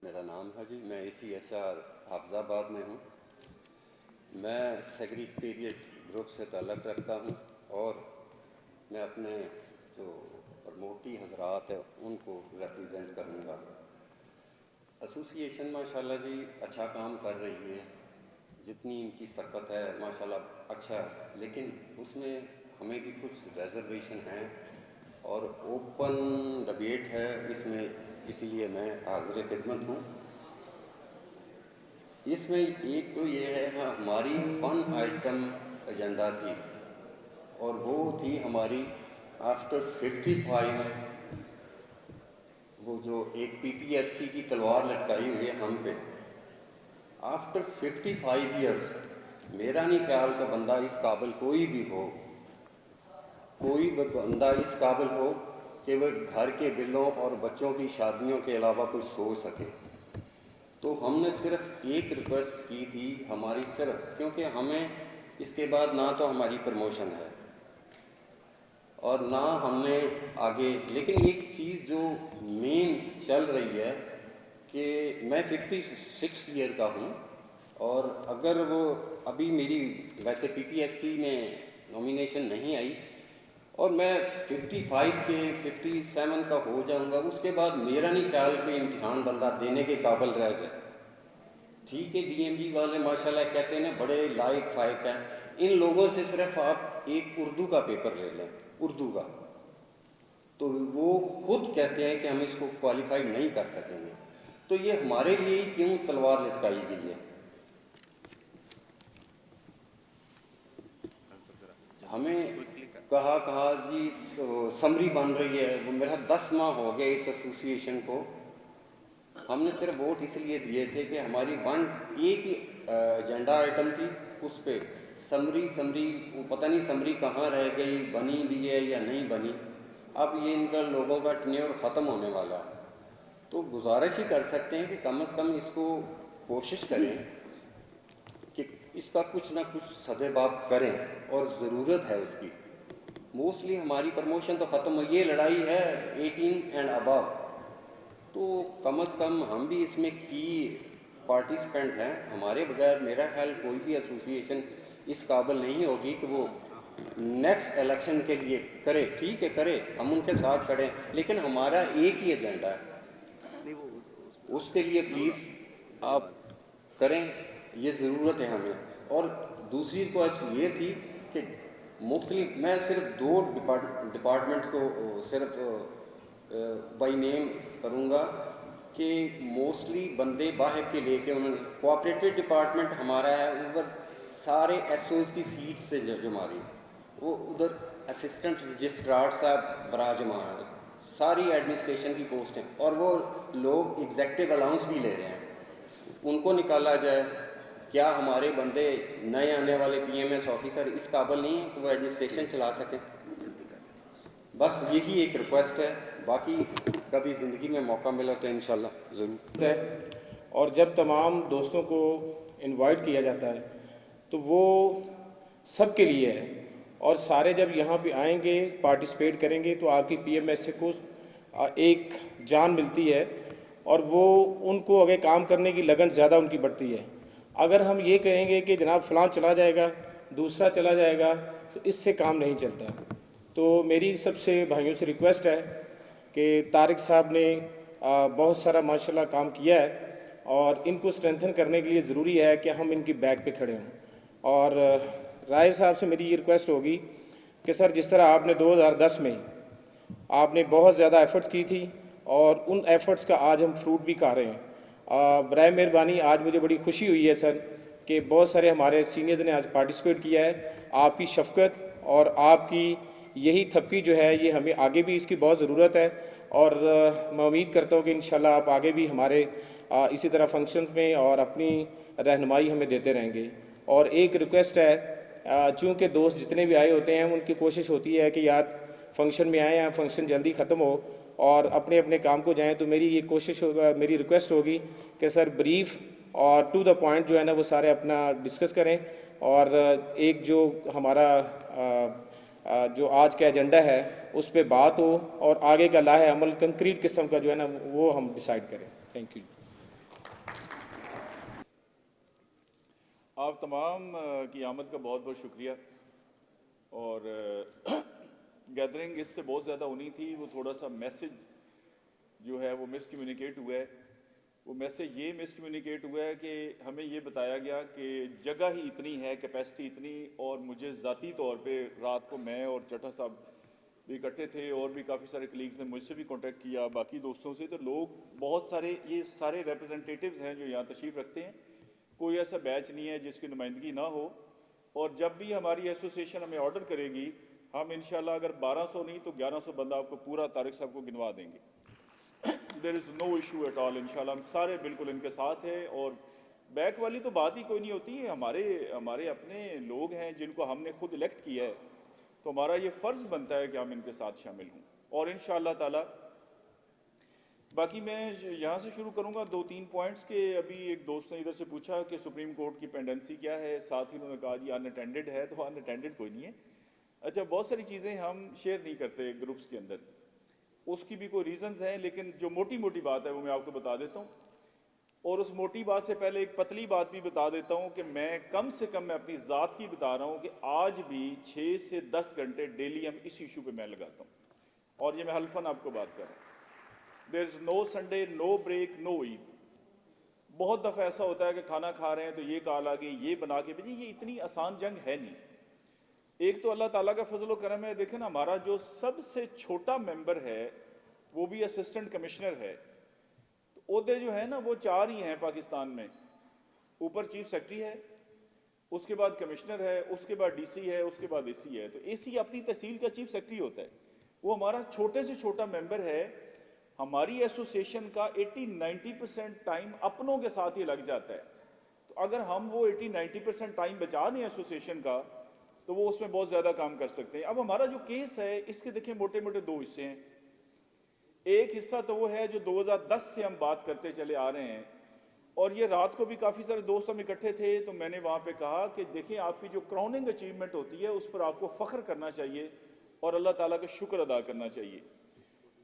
میرا نام ہے جی، میں ACHR حافظ آباد میں ہوں. میں سیکریٹریٹ گروپ سے تعلق رکھتا ہوں اور میں اپنے جو پرموٹی حضرات ہیں ان کو ریپریزنٹ کروں گا. ایسوسی ایشن ماشاءاللہ جی اچھا کام کر رہی ہے، جتنی ان کی سبقت ہے ماشاءاللہ اچھا ہے، لیکن اس میں ہمیں بھی کچھ ریزرویشن ہیں اور اوپن ڈبیٹ ہے اس میں، اسی لیے میں حاضر خدمت ہوں. اس میں ایک تو یہ ہے ہماری 1 آئٹم ایجنڈا تھی اور وہ تھی ہماری آفٹر 55 وہ جو ایک PPSC کی تلوار لٹکائی ہوئی ہے ہم پہ. آفٹر 55 ایئرس میرا نہیں خیال کہ بندہ اس قابل کوئی بھی ہو، کوئی بندہ اس قابل ہو کہ وہ گھر کے بلوں اور بچوں کی شادیوں کے علاوہ کچھ سوچ سکے. تو ہم نے صرف ایک ریکویسٹ کی تھی ہماری، صرف کیونکہ ہمیں اس کے بعد نہ تو ہماری پروموشن ہے اور نہ ہم نے آگے، لیکن ایک چیز جو مین چل رہی ہے کہ میں 56 ایئر کا ہوں اور اگر وہ ابھی میری ویسے PPSC میں نومینیشن نہیں آئی اور میں 55 کے 57 کا ہو جاؤں گا، اس کے بعد میرا نہیں خیال کہ امتحان بندہ دینے کے قابل رہ جائے. ٹھیک ہے DMG والے ماشاءاللہ کہتے ہیں نا بڑے لائق فائق ہیں، ان لوگوں سے صرف آپ ایک اردو کا پیپر لے لیں، اردو کا، تو وہ خود کہتے ہیں کہ ہم اس کو کوالیفائی نہیں کر سکیں گے. تو یہ ہمارے لیے کیوں تلوار لٹکائی گئی ہے؟ ہمیں کہا جی سمری بن رہی ہے، وہ میرا 10 ماہ ہو گئے اس ایسوسی ایشن کو. ہم نے صرف ووٹ اس لیے دیے تھے کہ ہماری ایک ہی ایجنڈا آئٹم تھی، اس پہ سمری وہ پتہ نہیں سمری کہاں رہ گئی، بنی بھی ہے یا نہیں بنی. اب یہ ان کا لوگوں کا ٹینیور ختم ہونے والا ہے، تو گزارش ہی کر سکتے ہیں کہ کم از کم اس کو کوشش کریں کہ اس کا کچھ نہ کچھ سدے باب کریں، اور ضرورت ہے اس کی. موسٹلی ہماری پروموشن تو ختم ہوئی، یہ لڑائی ہے 18 اینڈ ابو، تو کم از کم ہم بھی اس میں کی پارٹیسپینٹ ہیں. ہمارے بغیر میرا خیال کوئی بھی ایسوسی ایشن اس قابل نہیں ہوگی کہ وہ نیکسٹ الیکشن کے لیے کرے. ٹھیک ہے کرے، ہم ان کے ساتھ کھڑے ہیں، لیکن ہمارا ایک ہی ایجنڈا ہے، اس کے لیے پلیز آپ کریں، یہ ضرورت ہے ہمیں. اور دوسری ریکویسٹ یہ تھی کہ مختلف، میں صرف 2 ڈپارٹمنٹ کو صرف بائی نیم کروں گا کہ موسٹلی بندے باہر کے لے کے انہوں نے کوآپریٹو ڈپارٹمنٹ ہمارا ہے، اوپر سارے SOs کی سیٹ سے جو ہماری، وہ ادھر اسسٹنٹ رجسٹرار صاحب براہ جمع ہے، ساری ایڈمنسٹریشن کی پوسٹ ہیں، اور وہ لوگ ایگزیکٹو الاؤنس بھی لے رہے ہیں. ان کو نکالا جائے. کیا ہمارے بندے نئے آنے والے PMS آفیسر اس قابل نہیں ہیں کہ وہ ایڈمنسٹریشن چلا سکیں؟ بس یہی ایک ریکویسٹ ہے، باقی کبھی زندگی میں موقع ملا تو انشاءاللہ ضرور ہے. اور جب تمام دوستوں کو انوائٹ کیا جاتا ہے تو وہ سب کے لیے ہے، اور سارے جب یہاں پہ آئیں گے پارٹیسپیٹ کریں گے تو آپ کی PMS کو ایک جان ملتی ہے، اور وہ ان کو آگے کام کرنے کی لگن زیادہ ان کی بڑھتی ہے. اگر ہم یہ کہیں گے کہ جناب فلاں چلا جائے گا، دوسرا چلا جائے گا، تو اس سے کام نہیں چلتا. تو میری سب سے بھائیوں سے ریکویسٹ ہے کہ طارق صاحب نے بہت سارا ماشاءاللہ کام کیا ہے، اور ان کو اسٹرینتھن کرنے کے لیے ضروری ہے کہ ہم ان کی بیک پہ کھڑے ہوں. اور رائے صاحب سے میری یہ ریکویسٹ ہوگی کہ سر جس طرح آپ نے 2010 میں آپ نے بہت زیادہ ایفرٹس کی تھی، اور ان ایفرٹس کا آج ہم فروٹ بھی کھا رہے ہیں. برائے مہربانی آج مجھے بڑی خوشی ہوئی ہے سر کہ بہت سارے ہمارے سینئرز نے آج پارٹیسپیٹ کیا ہے. آپ کی شفقت اور آپ کی یہی تھپکی جو ہے یہ ہمیں آگے بھی اس کی بہت ضرورت ہے، اور میں امید کرتا ہوں کہ انشاءاللہ آپ آگے بھی ہمارے اسی طرح فنکشنز میں اور اپنی رہنمائی ہمیں دیتے رہیں گے. اور ایک ریکویسٹ ہے، چونکہ دوست جتنے بھی آئے ہوتے ہیں ان کی کوشش ہوتی ہے کہ یار فنکشن میں آئے ہیں, فنکشن جلدی ختم ہو اور اپنے اپنے کام کو جائیں. تو میری یہ کوشش ہوگا, میری ریکویسٹ ہوگی کہ سر بریف اور ٹو دا پوائنٹ جو ہے نا وہ سارے اپنا ڈسکس کریں, اور ایک جو ہمارا جو آج کا ایجنڈا ہے اس پہ بات ہو اور آگے کا لاہ عمل کنکریٹ قسم کا جو ہے نا وہ ہم ڈیسائیڈ کریں. Thank you. آپ تمام کی آمد کا بہت بہت شکریہ. اور گیدرنگ اس سے بہت زیادہ ہونی تھی, وہ تھوڑا سا میسج جو ہے وہ مس کمیونیکیٹ ہوا ہے. وہ میسج یہ مس کمیونیکیٹ ہوا ہے کہ ہمیں یہ بتایا گیا کہ جگہ ہی اتنی ہے, کیپیسٹی اتنی, اور مجھے ذاتی طور پہ رات کو میں اور چٹھا صاحب بھی اکٹھے تھے, اور بھی کافی سارے کلیگز نے مجھ سے بھی کانٹیکٹ کیا, باقی دوستوں سے. تو لوگ بہت سارے, یہ سارے ریپرزنٹیٹیوز ہیں جو یہاں تشریف رکھتے ہیں, کوئی ایسا بیچ نہیں ہے جس کی نمائندگی نہ ہو. اور جب بھی ہماری ایسوسیشن ہمیں آرڈر کرے گی, ہم انشاءاللہ اگر 1200 نہیں تو 1100 بندہ آپ کو پورا طارق صاحب کو گنوا دیں گے. دیر از نو ایشو ایٹ آل. انشاءاللہ ہم سارے بالکل ان کے ساتھ ہیں, اور بیک والی تو بات ہی کوئی نہیں ہوتی. ہمارے اپنے لوگ ہیں جن کو ہم نے خود الیکٹ کیا ہے, تو ہمارا یہ فرض بنتا ہے کہ ہم ان کے ساتھ شامل ہوں. اور انشاءاللہ تعالی باقی میں یہاں سے شروع کروں گا 2-3 پوائنٹس کے. ابھی ایک دوست نے ادھر سے پوچھا کہ سپریم کورٹ کی پینڈنسی کیا ہے, ساتھ ہی انہوں نے کہا جی ان اٹینڈڈ ہے. تو ان اٹینڈڈ کوئی نہیں ہے. اچھا, بہت ساری چیزیں ہم شیئر نہیں کرتے گروپس کے اندر, اس کی بھی کوئی ریزنز ہیں, لیکن جو موٹی موٹی بات ہے وہ میں آپ کو بتا دیتا ہوں. اور اس موٹی بات سے پہلے ایک پتلی بات بھی بتا دیتا ہوں کہ میں کم سے کم میں اپنی ذات کی بتا رہا ہوں کہ آج بھی 6 سے 10 گھنٹے ڈیلی ہم اس ایشو پہ میں لگاتا ہوں, اور یہ میں حلفاً آپ کو بات کر رہا ہوں. دیر از نو سنڈے, نو بریک, نو عید. بہت دفعہ ایسا ہوتا ہے کہ کھانا کھا رہے ہیں تو یہ کال آ گئی, یہ بنا کے بھیجی. یہ اتنی آسان جنگ ہے نہیں. ایک تو اللہ تعالیٰ کا فضل و کرم ہے. دیکھیں نا, ہمارا جو سب سے چھوٹا ممبر ہے وہ بھی اسسٹنٹ کمشنر ہے. تو عہدے جو ہیں نا وہ 4 ہی ہیں پاکستان میں. اوپر چیف سیکرٹری ہے, اس کے بعد کمشنر ہے, اس کے بعد ڈی سی ہے, اس کے بعد اے سی ہے. تو اے سی اپنی تحصیل کا چیف سیکرٹری ہوتا ہے. وہ ہمارا چھوٹے سے چھوٹا ممبر ہے. ہماری ایسوسیشن کا 80-90% ٹائم اپنوں کے ساتھ ہی لگ جاتا ہے. تو اگر ہم وہ 80-90% ٹائم بچا دیں ایسوسیشن کا, تو وہ اس میں بہت زیادہ کام کر سکتے ہیں. اب ہمارا جو کیس ہے اس کے دیکھیں موٹے موٹے 2 حصے ہیں. ایک حصہ تو وہ ہے جو 2010 سے ہم بات کرتے چلے آ رہے ہیں, اور یہ رات کو بھی کافی سارے دوست ہم اکٹھے تھے, تو میں نے وہاں پہ کہا کہ دیکھیں آپ کی جو کراؤننگ اچیومنٹ ہوتی ہے اس پر آپ کو فخر کرنا چاہیے اور اللہ تعالیٰ کا شکر ادا کرنا چاہیے.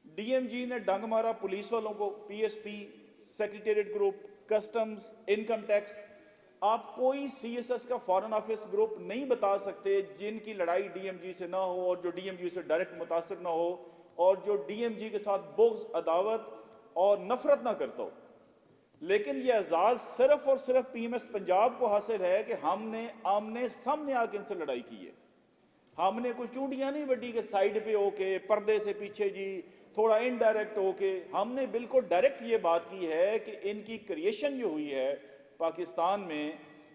ڈی ایم جی نے ڈنگ مارا پولیس والوں کو, P S P, secretariat group, customs, income tax. آپ کوئی سی ایس ایس کا فارن آفس گروپ نہیں بتا سکتے جن کی لڑائی ڈی ایم جی سے نہ ہو, اور جو ڈی ایم جی سے ڈائریکٹ متاثر نہ ہو, اور جو ڈی ایم جی کے ساتھ بغض, عداوت اور نفرت نہ کرتا ہو. لیکن یہ اعزاز صرف اور صرف پی ایم ایس پنجاب کو حاصل ہے کہ ہم نے آمنے سامنے آ کے ان سے لڑائی کی ہے. ہم نے کچھ چونٹیاں نہیں وڈی کے سائیڈ پہ ہو کے, پردے سے پیچھے جی تھوڑا انڈائریکٹ ہو کے. ہم نے بالکل ڈائریکٹ یہ بات کی ہے کہ ان کی کریشن جو ہوئی ہے پاکستان میں,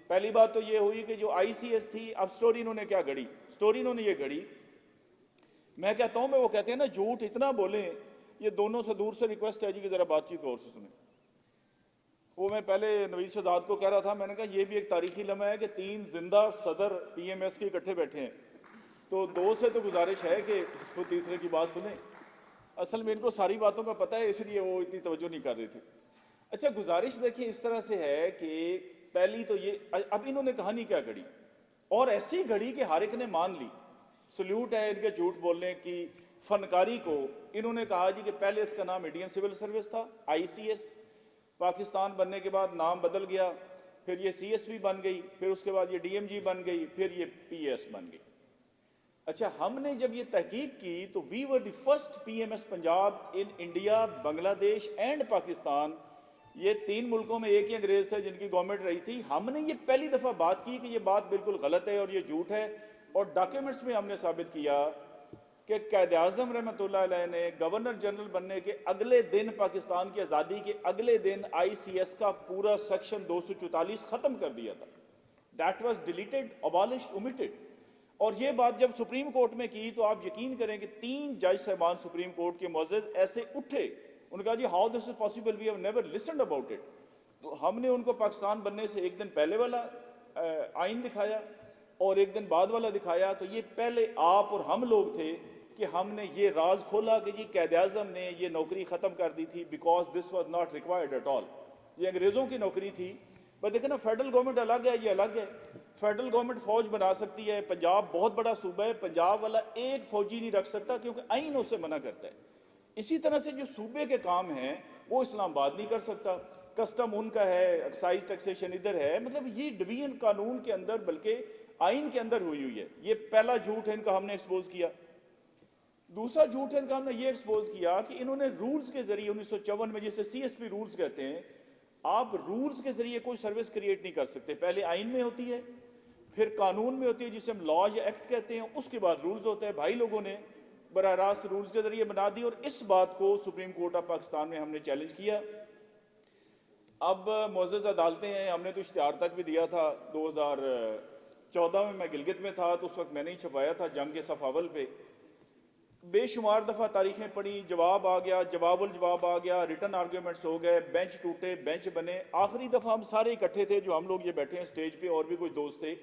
پہلی بات تو یہ ہوئی کہ جو آئی سی ایس تھی, اب سٹوری انہوں نے کیا گھڑی, سٹوری انہوں نے یہ گھڑی, میں کہتا ہوں وہ کہتے ہیں نا جھوٹ اتنا بولیں. یہ دونوں سے دور سے ریکویسٹ ہے جی کہ ذرا بات چیت غور سے سنیں. وہ میں پہلے نوید شہزاد کو کہہ رہا تھا, میں نے کہا یہ بھی ایک تاریخی لمحہ ہے کہ 3 زندہ صدر پی ایم ایس کے اکٹھے بیٹھے ہیں. تو 2 سے تو گزارش ہے کہ وہ تیسرے کی بات سنیں. اصل میں ان کو ساری باتوں کا پتہ ہے, اس لیے وہ اتنی توجہ نہیں کر رہے تھے. اچھا, گزارش دیکھیں اس طرح سے ہے کہ پہلی تو یہ, اب انہوں نے کہانی کیا گھڑی, اور ایسی گھڑی کہ ہر ایک نے مان لی. سلیوٹ ہے ان کے جھوٹ بولنے کی فنکاری کو. انہوں نے کہا جی کہ پہلے اس کا نام انڈین سول سروس تھا, آئی سی ایس. پاکستان بننے کے بعد نام بدل گیا, پھر یہ سی ایس بی بن گئی, پھر اس کے بعد یہ ڈی ایم جی بن گئی, پھر یہ پی ایس بن گئی. اچھا, ہم نے جب یہ تحقیق کی تو we were the first P M S Punjab in India, Bangladesh and Pakistan. یہ 3 ملکوں میں ایک ہی انگریز تھے جن کی گورنمنٹ رہی تھی. ہم نے یہ پہلی دفعہ بات کی کہ یہ بات بالکل غلط ہے اور یہ جھوٹ ہے, اور ڈاکیومنٹس میں ہم نے ثابت کیا کہ قائد اعظم رحمۃ اللہ علیہ نے گورنر جنرل بننے کے اگلے دن, پاکستان کی آزادی کے اگلے دن, آئی سی ایس کا پورا سیکشن 244 ختم کر دیا تھا. That was deleted, abolished, omitted. اور یہ بات جب سپریم کورٹ میں کی تو آپ یقین کریں کہ 3 جج صاحبان سپریم کورٹ کے معزز ایسے اٹھے, انہوں نے کہا جی how this is possible, we have never listened about it. تو ہم نے ان کو پاکستان بننے سے ایک دن پہلے والا آئین دکھایا اور ایک دن بعد والا دکھایا. تو یہ پہلے آپ اور ہم لوگ تھے کہ ہم نے یہ راز کھولا کہ جی قائد اعظم نے یہ نوکری ختم کر دی تھی because this was not required at all. یہ انگریزوں کی نوکری تھی. پر دیکھیں نا فیڈرل گورنمنٹ الگ ہے, یہ الگ ہے. فیڈرل گورنمنٹ فوج بنا سکتی ہے. پنجاب بہت بڑا صوبہ ہے, پنجاب والا ایک فوجی نہیں رکھ سکتا کیونکہ آئین اسے منع کرتا ہے. اسی طرح سے جو صوبے کے کام ہیں وہ اسلام آباد نہیں کر سکتا. کسٹم ان کا ہے, ایکسائز ٹیکسیشن ادھر ہے. مطلب یہ ڈویژن قانون کے اندر بلکہ آئین کے اندر ہوئی ہے. یہ پہلا جھوٹ ہے ان کا, ہم نے ایکسپوز کیا. دوسرا جھوٹ ہے ان کا, ہم نے یہ ایکسپوز کیا کہ انہوں نے رولز کے ذریعے 1954 میں جسے سی ایس پی رولز کہتے ہیں, آپ رولز کے ذریعے کوئی سروس کریٹ نہیں کر سکتے. پہلے آئین میں ہوتی ہے, پھر قانون میں ہوتی ہے جسے ہم لا یا ایکٹ کہتے ہیں, اس کے بعد رولز ہوتا ہے. بھائی لوگوں نے براہ راست رولز کے ذریعے بنا دی, اور اس بات کو سپریم کورٹ آف پاکستان میں ہم نے چیلنج کیا. اب معزز عدالتیں ہیں, ہم نے تو اشتہار تک بھی دیا تھا. 2014 میں گلگت میں تھا تو اس وقت میں نے ہی چھپایا تھا جنگ کے صفاول پہ. بے شمار دفعہ تاریخیں پڑھی, جواب آ گیا, جواب الجواب آ گیا, ریٹن آرگیومنٹس ہو گئے, بینچ ٹوٹے, بینچ بنے. آخری دفعہ ہم سارے اکٹھے تھے جو ہم لوگ یہ بیٹھے ہیں سٹیج پہ, اور بھی کوئی دوست تھے.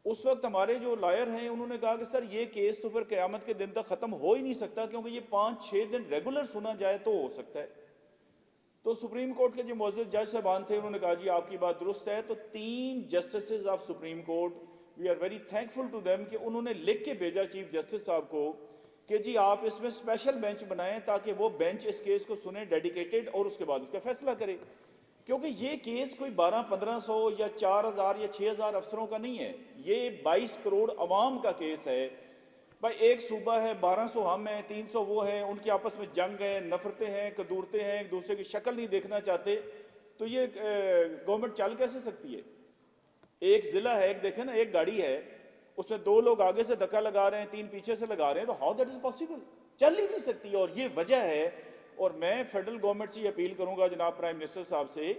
اس وقت ہمارے جو لائر ہیں انہوں نے کہا کہ سر یہ کیس تو پھر قیامت کے دن تک ختم ہو ہی نہیں سکتا, کیونکہ یہ 5-6 دن ریگولر سنا جائے تو ہو سکتا ہے. تو سپریم کورٹ کے جو معزز جج صاحبان تھے انہوں نے کہا جی آپ کی بات درست ہے. تو 3 justices of Supreme Court, we are very thankful to them, کہ انہوں نے لکھ کے بھیجا چیف جسٹس صاحب کو کہ جی آپ اس میں اسپیشل بینچ بنائیں تاکہ وہ بینچ اس کیس کو سنے ڈیڈیکیٹڈ, اور اس کے بعد اس کا فیصلہ کرے. کیونکہ یہ کیس کوئی 1200-1500 یا 4000 یا 6000 افسروں کا نہیں ہے, یہ 22 کروڑ عوام کا کیس ہے. بھائی ایک صوبہ ہے, 1200 ہم ہیں, 300 وہ ہیں, ان کی آپس میں جنگ ہے, نفرتیں ہیں, کدورتیں ہیں, ایک دوسرے کی شکل نہیں دیکھنا چاہتے. تو یہ گورنمنٹ چل کیسے سکتی ہے؟ ایک ضلع ہے, ایک دیکھیں نا, ایک گاڑی ہے, اس میں 2 لوگ آگے سے دھکا لگا رہے ہیں, 3 پیچھے سے لگا رہے ہیں, تو ہاؤ دیٹ از پاسبل؟ چل ہی نہیں سکتی. اور یہ وجہ ہے. اور میں فیڈرل گورنمنٹ سے یہ اپیل کروں گا جناب پرائم منسٹر صاحب سے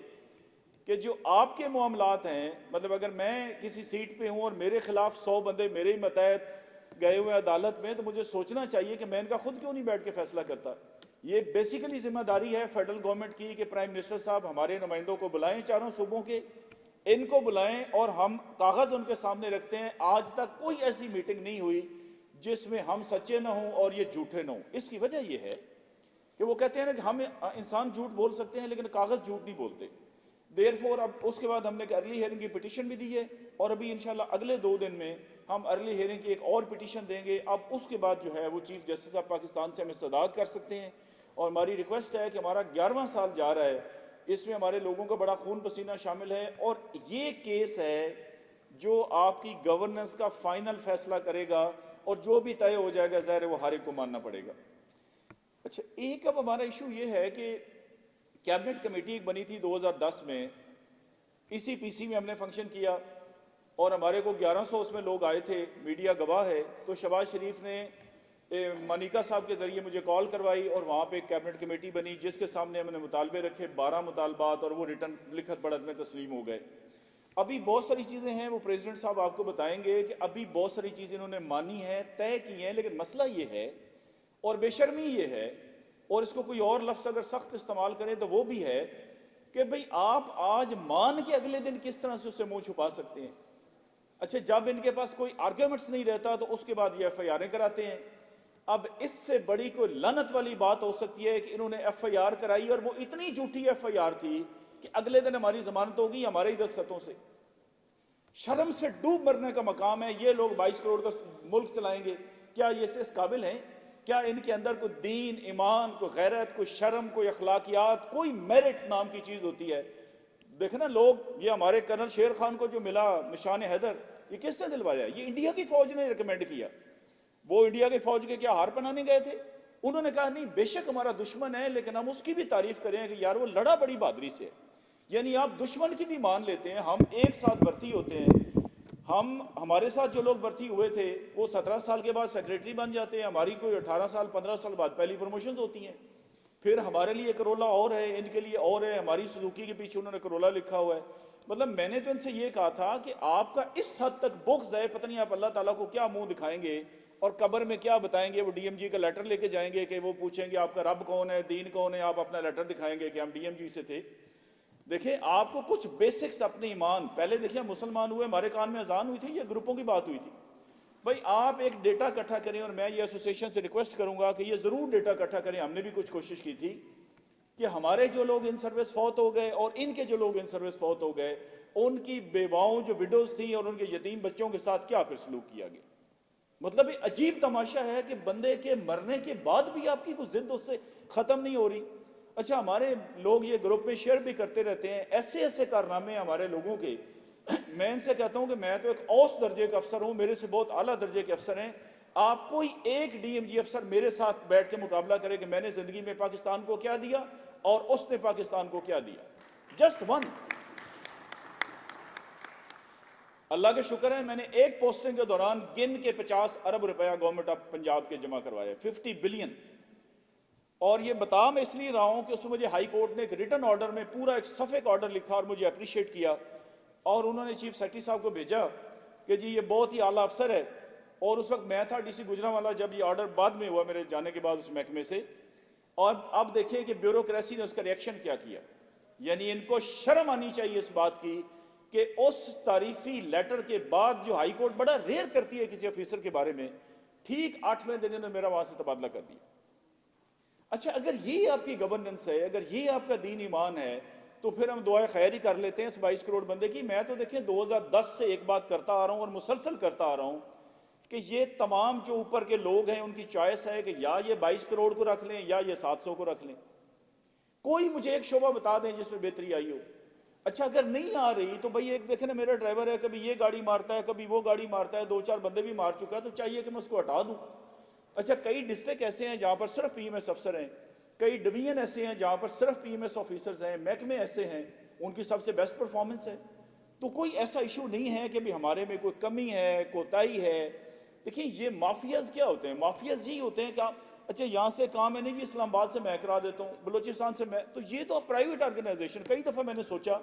کہ جو آپ کے معاملات ہیں, مطلب اگر میں کسی سیٹ پہ ہوں اور میرے خلاف 100 بندے میرے ہی متحد گئے ہوئے عدالت میں, تو مجھے سوچنا چاہیے کہ میں ان کا خود کیوں نہیں بیٹھ کے فیصلہ کرتا. یہ بیسیکلی ذمہ داری ہے فیڈرل گورنمنٹ کی کہ پرائم منسٹر صاحب ہمارے نمائندوں کو بلائیں, 4 صوبوں کے, ان کو بلائیں اور ہم کاغذ ان کے سامنے رکھتے ہیں. آج تک کوئی ایسی میٹنگ نہیں ہوئی جس میں ہم سچے نہ ہوں اور یہ جھوٹے نہ ہوں. اس کی وجہ یہ ہے کہ وہ کہتے ہیں نا کہ ہم انسان جھوٹ بول سکتے ہیں لیکن کاغذ جھوٹ نہیں بولتے. Therefore اب اس کے بعد ہم نے ایک ارلی ہیئرنگ کی پٹیشن بھی دی ہے, اور ابھی انشاءاللہ اگلے 2 دن میں ہم ارلی ہیئرنگ کی ایک اور پٹیشن دیں گے. اب اس کے بعد جو ہے وہ چیف جسٹس آف پاکستان سے ہمیں صداقت کر سکتے ہیں. اور ہماری ریکویسٹ ہے کہ ہمارا 11واں سال جا رہا ہے, اس میں ہمارے لوگوں کا بڑا خون پسینہ شامل ہے, اور یہ کیس ہے جو آپ کی گورننس کا فائنل فیصلہ کرے گا, اور جو بھی طے ہو جائے گا ظاہر ہے وہ ہر ایک کو ماننا پڑے گا. اچھا, ایک اب ہمارا ایشو یہ ہے کہ کیبنٹ کمیٹی ایک بنی تھی 2010 میں, اسی پی سی میں ہم نے فنکشن کیا, اور ہمارے کو 1100 اس میں لوگ آئے تھے, میڈیا گواہ ہے. تو شہباز شریف نے مانیکا صاحب کے ذریعے مجھے کال کروائی, اور وہاں پہ ایک کیبنٹ کمیٹی بنی جس کے سامنے ہم نے مطالبے رکھے, 12 مطالبات, اور وہ ریٹن لکھت پڑھت میں تسلیم ہو گئے. ابھی بہت ساری چیزیں ہیں, وہ پریزیڈنٹ صاحب آپ کو بتائیں گے کہ ابھی بہت ساری چیزیں انہوں نے مانی ہیں, طے کی ہیں. لیکن مسئلہ یہ ہے اور بے شرمی یہ ہے, اور اس کو کوئی اور لفظ اگر سخت استعمال کریں تو وہ بھی ہے کہ بھئی آپ آج مان کے اگلے دن کس طرح سے اسے منہ چھپا سکتے ہیں. اچھا, جب ان کے پاس کوئی آرگیومنٹس نہیں رہتا تو اس کے بعد یہ ایف آئی آریں کراتے ہیں. اب اس سے بڑی کوئی لعنت والی بات ہو سکتی ہے کہ انہوں نے ایف آئی آر کرائی, اور وہ اتنی جھوٹی ایف آئی آر تھی کہ اگلے دن ہماری ضمانت ہوگی ہمارے ہی دستخطوں سے. شرم سے ڈوب مرنے کا مقام ہے. یہ لوگ 22 کروڑ کا ملک چلائیں گے, کیا یہ اس قابل ہیں؟ کیا ان کے اندر کوئی دین, ایمان, کوئی غیرت, کوئی شرم, کوئی اخلاقیات, کوئی میرٹ نام کی چیز ہوتی ہے؟ دیکھنا لوگ, یہ ہمارے کرنل شیر خان کو جو ملا نشان حیدر, یہ کس نے دلوایا؟ یہ انڈیا کی فوج نے ریکمینڈ کیا. وہ انڈیا کی فوج کے کیا ہار پنانے گئے تھے؟ انہوں نے کہا نہیں, بے شک ہمارا دشمن ہے لیکن ہم اس کی بھی تعریف کریں کہ یار وہ لڑا بڑی بہادری سے. یعنی آپ دشمن کی بھی مان لیتے ہیں. ہم ایک ساتھ بھرتی ہوتے ہیں, ہمارے ساتھ جو لوگ بھرتی ہوئے تھے وہ 17 سال کے بعد سیکریٹری بن جاتے ہیں, ہماری کوئی 18 سال 15 سال بعد پہلی پروموشنز ہوتی ہیں. پھر ہمارے لیے کرولا اور ہے, ان کے لیے اور ہے. ہماری سزوکی کے پیچھے انہوں نے کرولا لکھا ہوا ہے. مطلب میں نے تو ان سے یہ کہا تھا کہ آپ کا اس حد تک بغض ہے, پتہ نہیں آپ اللہ تعالیٰ کو کیا منہ دکھائیں گے اور قبر میں کیا بتائیں گے. وہ ڈی ایم جی کا لیٹر لے کے جائیں گے کہ وہ پوچھیں گے آپ کا رب کون ہے, دین کون ہے, آپ اپنا لیٹر دکھائیں گے کہ ہم ڈی ایم جی سے تھے. دیکھیں آپ کو کچھ بیسکس اپنے ایمان, پہلے دیکھیں مسلمان ہوئے, ہمارے کان میں اذان ہوئی تھی, یہ گروپوں کی بات ہوئی تھی. بھائی آپ ایک ڈیٹا اکٹھا کریں، اور میں یہ ایسوسیشن سے ریکویسٹ کروں گا کہ یہ ضرور ڈیٹا اکٹھا کریں. ہم نے بھی کچھ کوشش کی تھی کہ ہمارے جو لوگ ان سروس فوت ہو گئے اور ان کے جو لوگ ان سروس فوت ہو گئے ان کی بیواؤں جو وڈوز تھیں اور ان کے یتیم بچوں کے ساتھ کیا پھر سلوک کیا گیا. مطلب یہ عجیب تماشا ہے کہ بندے کے مرنے کے بعد بھی آپ کی کوئی ضد اس سے ختم نہیں ہو رہی. اچھا ہمارے لوگ یہ گروپ میں شیئر بھی کرتے رہتے ہیں ایسے ایسے کارنامے ہمارے لوگوں کے. میں ان سے کہتا ہوں کہ میں تو ایک اوس درجے کا افسر ہوں، میرے سے بہت اعلیٰ درجے کے افسر ہیں. آپ کوئی ایک ڈی ایم جی افسر میرے ساتھ بیٹھ کے مقابلہ کرے کہ میں نے زندگی میں پاکستان کو کیا دیا اور اس نے پاکستان کو کیا دیا. Just one. اللہ کا شکر ہے میں نے ایک پوسٹنگ کے دوران گن کے 50 ارب روپیہ گورنمنٹ آف پنجاب کے جمع کروائے، 50 بلین. اور یہ بتا میں اس لیے رہا ہوں کہ اس میں مجھے ہائی کورٹ نے ایک ریٹن آرڈر میں پورا ایک صفحے کا آرڈر لکھا اور مجھے اپریشیٹ کیا، اور انہوں نے چیف سیکرٹری صاحب کو بھیجا کہ جی یہ بہت ہی اعلیٰ افسر ہے. اور اس وقت میں تھا ڈی سی گجرانوالہ جب یہ آرڈر بعد میں ہوا میرے جانے کے بعد اس محکمے سے. اور اب دیکھیں کہ بیوروکریسی نے اس کا ریئیکشن کیا کیا. یعنی ان کو شرم آنی چاہیے اس بات کی کہ اس تعریفی لیٹر کے بعد جو ہائی کورٹ بڑا ریئر کرتی ہے کسی آفیسر کے بارے میں، ٹھیک 8ویں دن نے میرا وہاں سے تبادلہ کر دیا. اچھا اگر یہ آپ کی گورننس ہے، اگر یہ آپ کا دین ایمان ہے، تو پھر ہم دعائے خیر ہی کر لیتے ہیں اس 22 کروڑ بندے کی. میں تو دیکھیں 2010 سے ایک بات کرتا آ رہا ہوں اور مسلسل کرتا آ رہا ہوں کہ یہ تمام جو اوپر کے لوگ ہیں ان کی چوائس ہے کہ یا یہ 22 کروڑ کو رکھ لیں یا یہ 700 کو رکھ لیں. کوئی مجھے ایک شعبہ بتا دیں جس میں بہتری آئی ہو. اچھا اگر نہیں آ رہی تو بھئی ایک دیکھیں نا میرا ڈرائیور ہے، کبھی یہ گاڑی مارتا ہے کبھی وہ گاڑی مارتا ہے، 2-4 بندے بھی مار چکا ہے، تو چاہیے کہ میں اس کو ہٹا دوں. اچھا کئی ڈسٹرکٹ ایسے ہیں جہاں پر صرف پی ایم ایس افسر ہیں، کئی ڈویژن ایسے ہیں جہاں پر صرف پی ایم ایس آفیسرز ہیں، محکمے ایسے ہیں ان کی سب سے بیسٹ پرفارمنس ہے. تو کوئی ایسا ایشو نہیں ہے کہ بھی ہمارے میں کوئی کمی ہے، کوتاہی ہے. دیکھیں یہ مافیاز کیا ہوتے ہیں؟ مافیاز یہی ہوتے ہیں کہ اچھا یہاں سے کام ہے نہیں جی اسلام آباد سے میں کرا دیتا ہوں، بلوچستان سے میں، تو یہ تو پرائیویٹ آرگنائزیشن. کئی دفعہ میں نے سوچا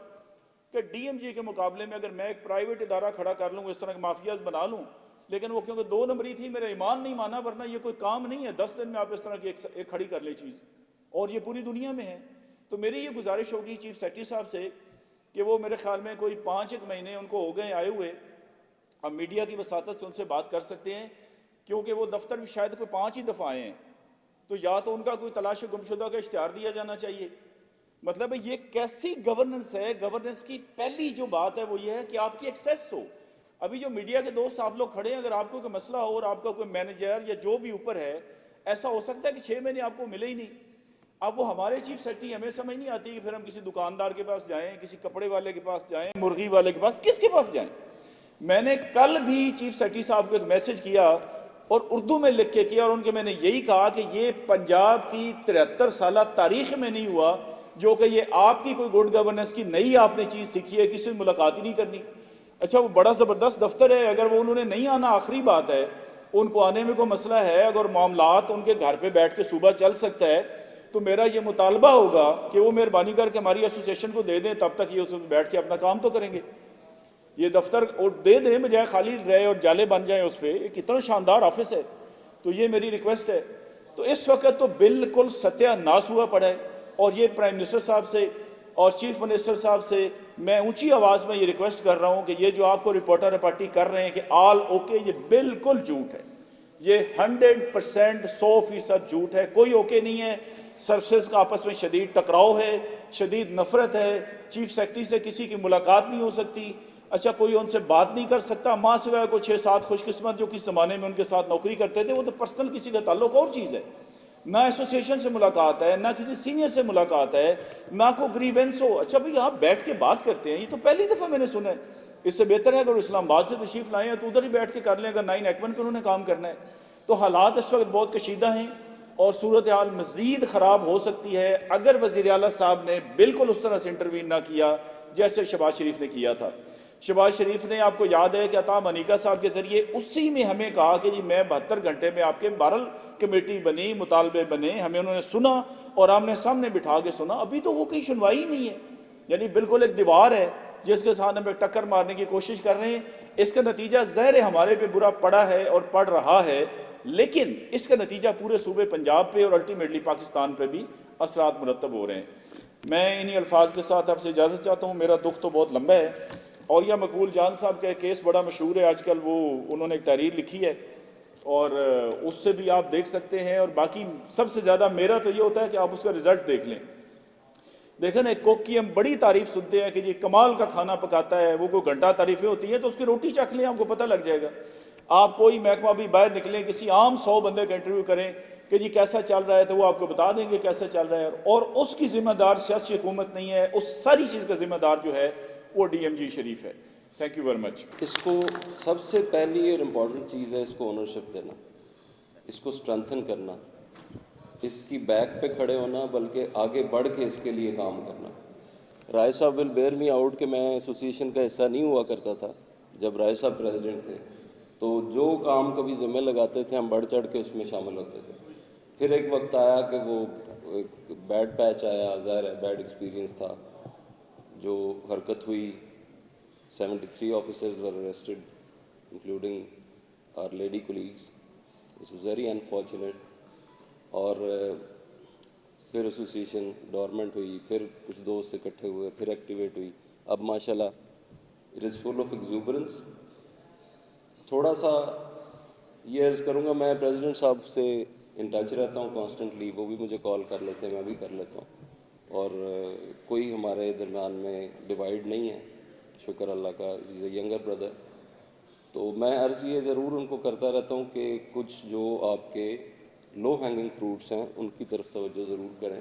کہ ڈی ایم جی کے مقابلے میں اگر میں ایک پرائیویٹ ادارہ کھڑا کر لوں، اس طرح کے مافیاز بنا لوں، لیکن وہ کیونکہ 2 نمبری تھی میرا ایمان نہیں مانا، ورنہ یہ کوئی کام نہیں ہے 10 دن میں آپ اس طرح کی ایک کھڑی کر لیں چیز، اور یہ پوری دنیا میں ہے. تو میری یہ گزارش ہوگی چیف سیکرٹری صاحب سے کہ وہ میرے خیال میں کوئی 5-1 مہینے ان کو ہو گئے آئے ہوئے، اب میڈیا کی وساطت سے ان سے بات کر سکتے ہیں کیونکہ وہ دفتر بھی شاید کوئی 5 ہی دفعہ آئے ہیں. تو یا تو ان کا کوئی تلاش گمشدہ کا اشتہار دیا جانا چاہیے. مطلب یہ کیسی گورننس ہے؟ گورننس کی پہلی جو بات ہے وہ یہ ہے کہ آپ کی ایکسیس ہو. ابھی جو میڈیا کے دوست آپ لوگ کھڑے ہیں، اگر آپ کو کوئی مسئلہ ہو اور آپ کا کوئی مینیجر یا جو بھی اوپر ہے، ایسا ہو سکتا ہے کہ 6 مہینے آپ کو ملے ہی نہیں. اب وہ ہمارے چیف سیکرٹری ہمیں سمجھ نہیں آتی کہ پھر ہم کسی دکاندار کے پاس جائیں، کسی کپڑے والے کے پاس جائیں، مرغی والے کے پاس، کس کے پاس جائیں. میں نے کل بھی چیف سیکرٹری صاحب کو ایک میسج کیا اور اردو میں لکھ کے کیا، اور ان کے میں نے یہی کہا کہ یہ پنجاب کی 73 سالہ تاریخ میں نہیں ہوا جو کہ یہ آپ کی کوئی گڈ گورننس کی نئی آپ نے چیز سیکھی ہے، کسی سے ملاقات ہی نہیں کرنی. اچھا وہ بڑا زبردست دفتر ہے، اگر وہ انہوں نے نہیں آنا آخری بات ہے، ان کو آنے میں کوئی مسئلہ ہے، اگر معاملات ان کے گھر پہ بیٹھ کے صوبہ چل سکتا ہے، تو میرا یہ مطالبہ ہوگا کہ وہ مہربانی کر کے ہماری ایسوسیشن کو دے دیں، تب تک یہ اس میں بیٹھ کے اپنا کام تو کریں گے. یہ دفتر دے دیں بجائے خالی رہے اور جالے بن جائیں اس پہ. ایک اتنا شاندار آفس ہے. تو یہ میری ریکویسٹ ہے. تو اس وقت تو بالکل ستیہ ناس ہوا پڑا ہے، اور یہ پرائم منسٹر صاحب سے اور چیف منسٹر صاحب سے میں اونچی آواز میں یہ ریکویسٹ کر رہا ہوں کہ یہ جو آپ کو رپورٹر پارٹی کر رہے ہیں کہ آل اوکے، یہ بالکل جھوٹ ہے. یہ 100% 100% جھوٹ ہے. کوئی اوکے نہیں ہے. سروسز کا آپس میں شدید ٹکراؤ ہے، شدید نفرت ہے. چیف سیکرٹری سے کسی کی ملاقات نہیں ہو سکتی. اچھا کوئی ان سے بات نہیں کر سکتا، ماں سوائے کوئی 6-7 خوش قسمت جو کس زمانے میں ان کے ساتھ نوکری کرتے تھے. وہ تو پرسنل کسی کا تعلق اور چیز ہے. نہ ایسوسیشن سے ملاقات ہے، نہ کسی سینئر سے ملاقات ہے، نہ کوئی گریونس ہو. اچھا بھئی آپ بیٹھ کے بات کرتے ہیں، یہ تو پہلی دفعہ میں نے سنا ہے. اس سے بہتر ہے اگر اسلام آباد سے تشریف لائیں تو ادھر ہی بیٹھ کے کر لیں، اگر 9-1 پہ انہوں نے کام کرنا ہے. تو حالات اس وقت بہت کشیدہ ہیں اور صورتحال مزید خراب ہو سکتی ہے اگر وزیر اعلیٰ صاحب نے بالکل اس طرح سے انٹروین نہ کیا جیسے شہباز شریف نے کیا تھا. شہباز شریف نے، آپ کو یاد ہے کہ عطا منیکا صاحب کے ذریعے اسی میں ہمیں کہا کہ جی میں 72 گھنٹے میں آپ کے 12 کمیٹی بنی، مطالبے بنے، ہمیں انہوں نے سنا اور ہم نے سامنے بٹھا کے سنا. ابھی تو وہ کوئی سنوائی نہیں ہے. یعنی بالکل ایک دیوار ہے جس کے ساتھ ہمیں ٹکر مارنے کی کوشش کر رہے ہیں. اس کا نتیجہ ظاہر ہمارے پہ برا پڑا ہے اور پڑ رہا ہے، لیکن اس کا نتیجہ پورے صوبے پنجاب پہ اور الٹیمیٹلی پاکستان پہ بھی اثرات مرتب ہو رہے ہیں. میں انہی الفاظ کے ساتھ آپ سے اجازت چاہتا ہوں. میرا دکھ تو بہت لمبا ہے اولیاء مقبول جان صاحب کا ایک کیس بڑا مشہور ہے آج کل, وہ انہوں نے ایک تحریر لکھی ہے اور اس سے بھی آپ دیکھ سکتے ہیں. اور باقی سب سے زیادہ میرا تو یہ ہوتا ہے کہ آپ اس کا رزلٹ دیکھ لیں. دیکھیں نا, ایک کوک کی ہم بڑی تعریف سنتے ہیں کہ جی کمال کا کھانا پکاتا ہے, وہ کوئی گھنٹہ تعریفیں ہوتی ہیں, تو اس کی روٹی چکھ لیں, آپ کو پتہ لگ جائے گا. آپ کوئی محکمہ بھی باہر نکلیں, کسی عام 100 بندے کا انٹرویو کریں کہ جی کیسا چل رہا ہے, تو وہ آپ کو بتا دیں گے کیسا چل رہا ہے. اور اس کی ذمہ دار سیاسی حکومت نہیں ہے, اس ساری چیز کا ذمہ دار جو ہے وہ ڈی ایم جی شریف ہے. Thank you very much. اس کو سب سے پہلی اور امپورٹنٹ چیز ہے اس کو اونرشپ دینا, اس کو اسٹرینتھن کرنا, اس کی بیک پہ کھڑے ہونا, بلکہ آگے بڑھ کے اس کے لیے کام کرنا. رائے صاحب ول بیئر می آؤٹ کہ میں ایسوسیشن کا حصہ نہیں ہوا کرتا تھا جب رائے صاحب پریزیڈنٹ تھے, تو جو کام کبھی ذمہ لگاتے تھے ہم بڑھ چڑھ کے اس میں شامل ہوتے تھے. پھر ایک وقت آیا کہ وہ ایک بیڈ پیچ آیا, ظاہر ہے بیڈ ایکسپیرینس تھا, جو حرکت ہوئی 73 officers were arrested, including our lady colleagues, which was very unfortunate. اور پھر ایسوسیشن ڈورمنٹ ہوئی, پھر کچھ دوست اکٹھے ہوئے, پھر ایکٹیویٹ ہوئی. اب ماشاءاللہ اٹ از فل آف ایگزوبرنس. تھوڑا سا یہ عرض کروں گا, میں پریزیڈنٹ صاحب سے ان ٹچ رہتا ہوں کانسٹنٹلی, وہ بھی مجھے کال کر لیتے ہیں, میں بھی کر لیتا ہوں, اور کوئی ہمارے درمیان میں ڈیوائڈ نہیں ہے, شکر اللہ کا. از اے ینگر بردر. تو میں عرض یہ ضرور ان کو کرتا رہتا ہوں کہ کچھ جو آپ کے لو ہینگنگ فروٹس ہیں ان کی طرف توجہ ضرور کریں.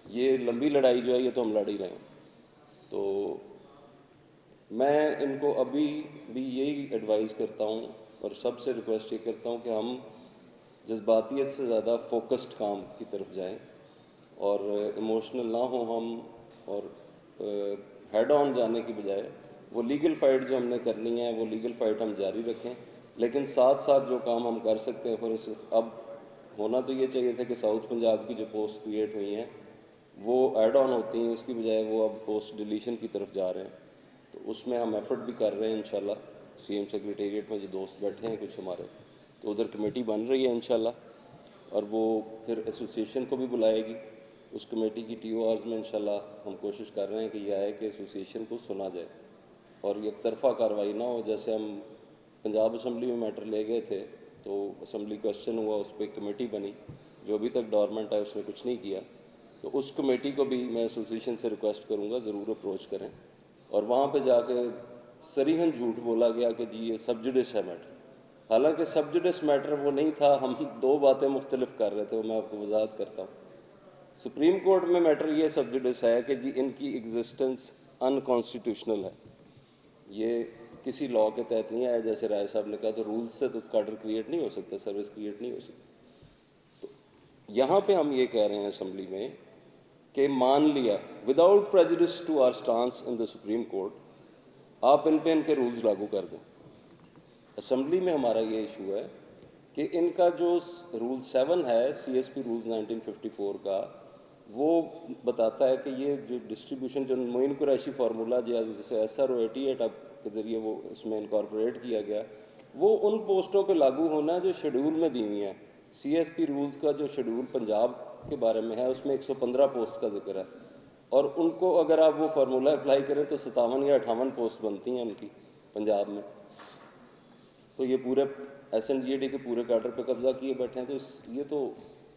یہ لمبی لڑائی جو ہے یہ تو ہم لڑ ہی رہے ہیں. تو میں ان کو ابھی بھی یہی ایڈوائز کرتا ہوں اور سب سے ریکویسٹ یہ کرتا ہوں کہ ہم جذباتیت سے زیادہ فوکسڈ کام کی طرف جائیں اور ایموشنل نہ ہوں ہم, اور ہیڈ آن جانے کی بجائے وہ لیگل فائٹ جو ہم نے کرنی ہے وہ لیگل فائٹ ہم جاری رکھیں. لیکن ساتھ ساتھ جو کام ہم کر سکتے ہیں, فور اب ہونا تو یہ چاہیے تھا کہ ساؤتھ پنجاب کی جو پوسٹ کریٹ ہوئی ہیں وہ ایڈ آن ہوتی ہیں, اس کی بجائے وہ اب پوسٹ ڈیلیشن کی طرف جا رہے ہیں. تو اس میں ہم ایفرٹ بھی کر رہے ہیں انشاءاللہ. سی ایم سیکریٹریٹ میں جو دوست بیٹھے ہیں کچھ ہمارے, تو ادھر کمیٹی بن رہی ہے انشاءاللہ, اور وہ پھر ایسوسیشن کو بھی بلائے گی. اس کمیٹی کی ٹی او آرز میں انشاءاللہ ہم کوشش کر رہے ہیں کہ یہ آئے کہ ایسوسیشن کو سنا جائے اور یک طرفہ کارروائی نہ ہو. جیسے ہم پنجاب اسمبلی میں میٹر لے گئے تھے تو اسمبلی کوشچن ہوا, اس پہ کمیٹی بنی, جو ابھی تک ڈورمنٹ ہے اس نے کچھ نہیں کیا. تو اس کمیٹی کو بھی میں ایسوسیشن سے ریکویسٹ کروں گا ضرور اپروچ کریں. اور وہاں پہ جا کے صریحاً جھوٹ بولا گیا کہ جی یہ سب جوڈس ہے میٹر, حالانکہ سب جوڈس میٹر وہ نہیں تھا. ہم دو باتیں مختلف کر رہے تھے, وہ میں آپ کو وضاحت کرتا ہوں. سپریم کورٹ میں میٹر یہ سب جوڈس ہے کہ جی ان کی ایگزسٹنس ان کانسٹیٹیوشنل ہے, یہ کسی لاء کے تحت نہیں آیا. جیسے رائے صاحب نے کہا تو رولز سے تو کاڈر کریٹ نہیں ہو سکتا, سروس کریٹ نہیں ہو سکتی. تو یہاں پہ ہم یہ کہہ رہے ہیں اسمبلی میں کہ مان لیا without prejudice to our stance in the Supreme Court, آپ ان پہ ان کے رولز لاگو کر دیں. اسمبلی میں ہمارا یہ ایشو ہے کہ ان کا جو رول 7 ہے سی ایس پی رولز 1954 کا, وہ بتاتا ہے کہ یہ جو ڈسٹریبیوشن جو معین قریشی فارمولہ جیسے ایس آر او 88 اب کے ذریعے وہ اس میں انکارپوریٹ کیا گیا, وہ ان پوسٹوں پہ لاگو ہونا ہے جو شیڈول میں دی ہوئی ہیں. سی ایس پی رولز کا جو شیڈول پنجاب کے بارے میں ہے اس میں 115 پوسٹ کا ذکر ہے, اور ان کو اگر آپ وہ فارمولہ اپلائی کریں تو 57 یا 58 پوسٹ بنتی ہیں ان کی پنجاب میں. تو یہ پورے ایس این جی اے ڈی کے پورے کارڈر پہ قبضہ کیے بیٹھے ہیں. تو یہ تو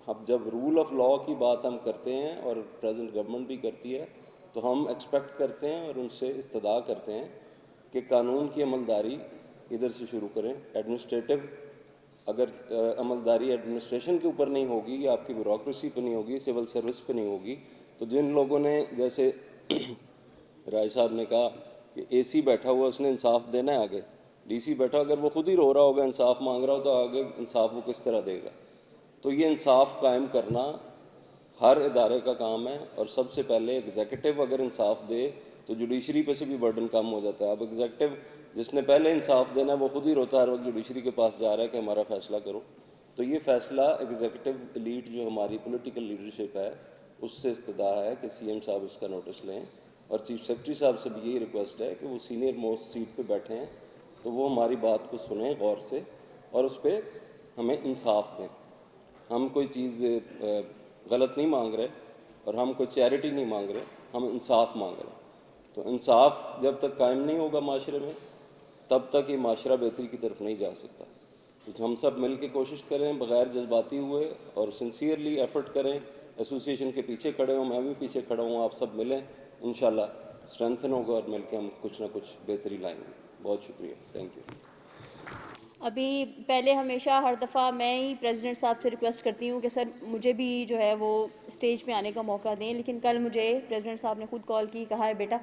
اب جب رول آف لاء کی بات ہم کرتے ہیں اور پریزنٹ گورنمنٹ بھی کرتی ہے, تو ہم ایکسپیکٹ کرتے ہیں اور ان سے استدعا کرتے ہیں کہ قانون کی عملداری ادھر سے شروع کریں. ایڈمنسٹریٹو اگر عملداری ایڈمنسٹریشن کے اوپر نہیں ہوگی, یا آپ کی بیوروکریسی پہ نہیں ہوگی, سول سروس پہ نہیں ہوگی, تو جن لوگوں نے جیسے رائے صاحب نے کہا کہ اے سی بیٹھا ہوا اس نے انصاف دینا ہے, آگے ڈی سی بیٹھا, اگر وہ خود ہی رو رہا ہوگا انصاف مانگ رہا ہو, تو آگے انصاف وہ کس طرح دے گا. تو یہ انصاف قائم کرنا ہر ادارے کا کام ہے, اور سب سے پہلے ایگزیکٹو اگر انصاف دے تو جوڈیشری پہ سے بھی برڈن کم ہو جاتا ہے. اب ایگزیکٹو جس نے پہلے انصاف دینا ہے وہ خود ہی روتا ہے ہر وقت جوڈیشری کے پاس جا رہا ہے کہ ہمارا فیصلہ کرو. تو یہ فیصلہ ایگزیکٹو ایلیٹ جو ہماری پولیٹیکل لیڈرشپ ہے اس سے استدعا ہے کہ سی ایم صاحب اس کا نوٹس لیں, اور چیف سیکرٹری صاحب سے بھی یہی ریکویسٹ ہے کہ وہ سینئر موسٹ سیٹ پہ بیٹھے ہیں تو وہ ہماری بات کو سنیں غور سے, اور اس پہ ہمیں انصاف دیں. ہم کوئی چیز غلط نہیں مانگ رہے, اور ہم کوئی چیریٹی نہیں مانگ رہے, ہم انصاف مانگ رہے ہیں. تو انصاف جب تک قائم نہیں ہوگا معاشرے میں تب تک یہ معاشرہ بہتری کی طرف نہیں جا سکتا. تو ہم سب مل کے کوشش کریں بغیر جذباتی ہوئے اور سنسیئرلی ایفرٹ کریں. ایسوسیشن کے پیچھے کھڑے ہوں, میں بھی پیچھے کھڑا ہوں, آپ سب ملیں, انشاءاللہ اسٹرینتھن ہوگا اور مل کے ہم کچھ نہ کچھ بہتری لائیں گے. بہت شکریہ, تھینک یو. ابھی پہلے ہمیشہ ہر دفعہ میں ہی پریزیڈنٹ صاحب سے ریکویسٹ کرتی ہوں کہ سر مجھے بھی جو ہے وہ اسٹیج پہ آنے کا موقع دیں, لیکن کل مجھے پریزیڈنٹ صاحب نے خود کال کی, کہا ہے بیٹا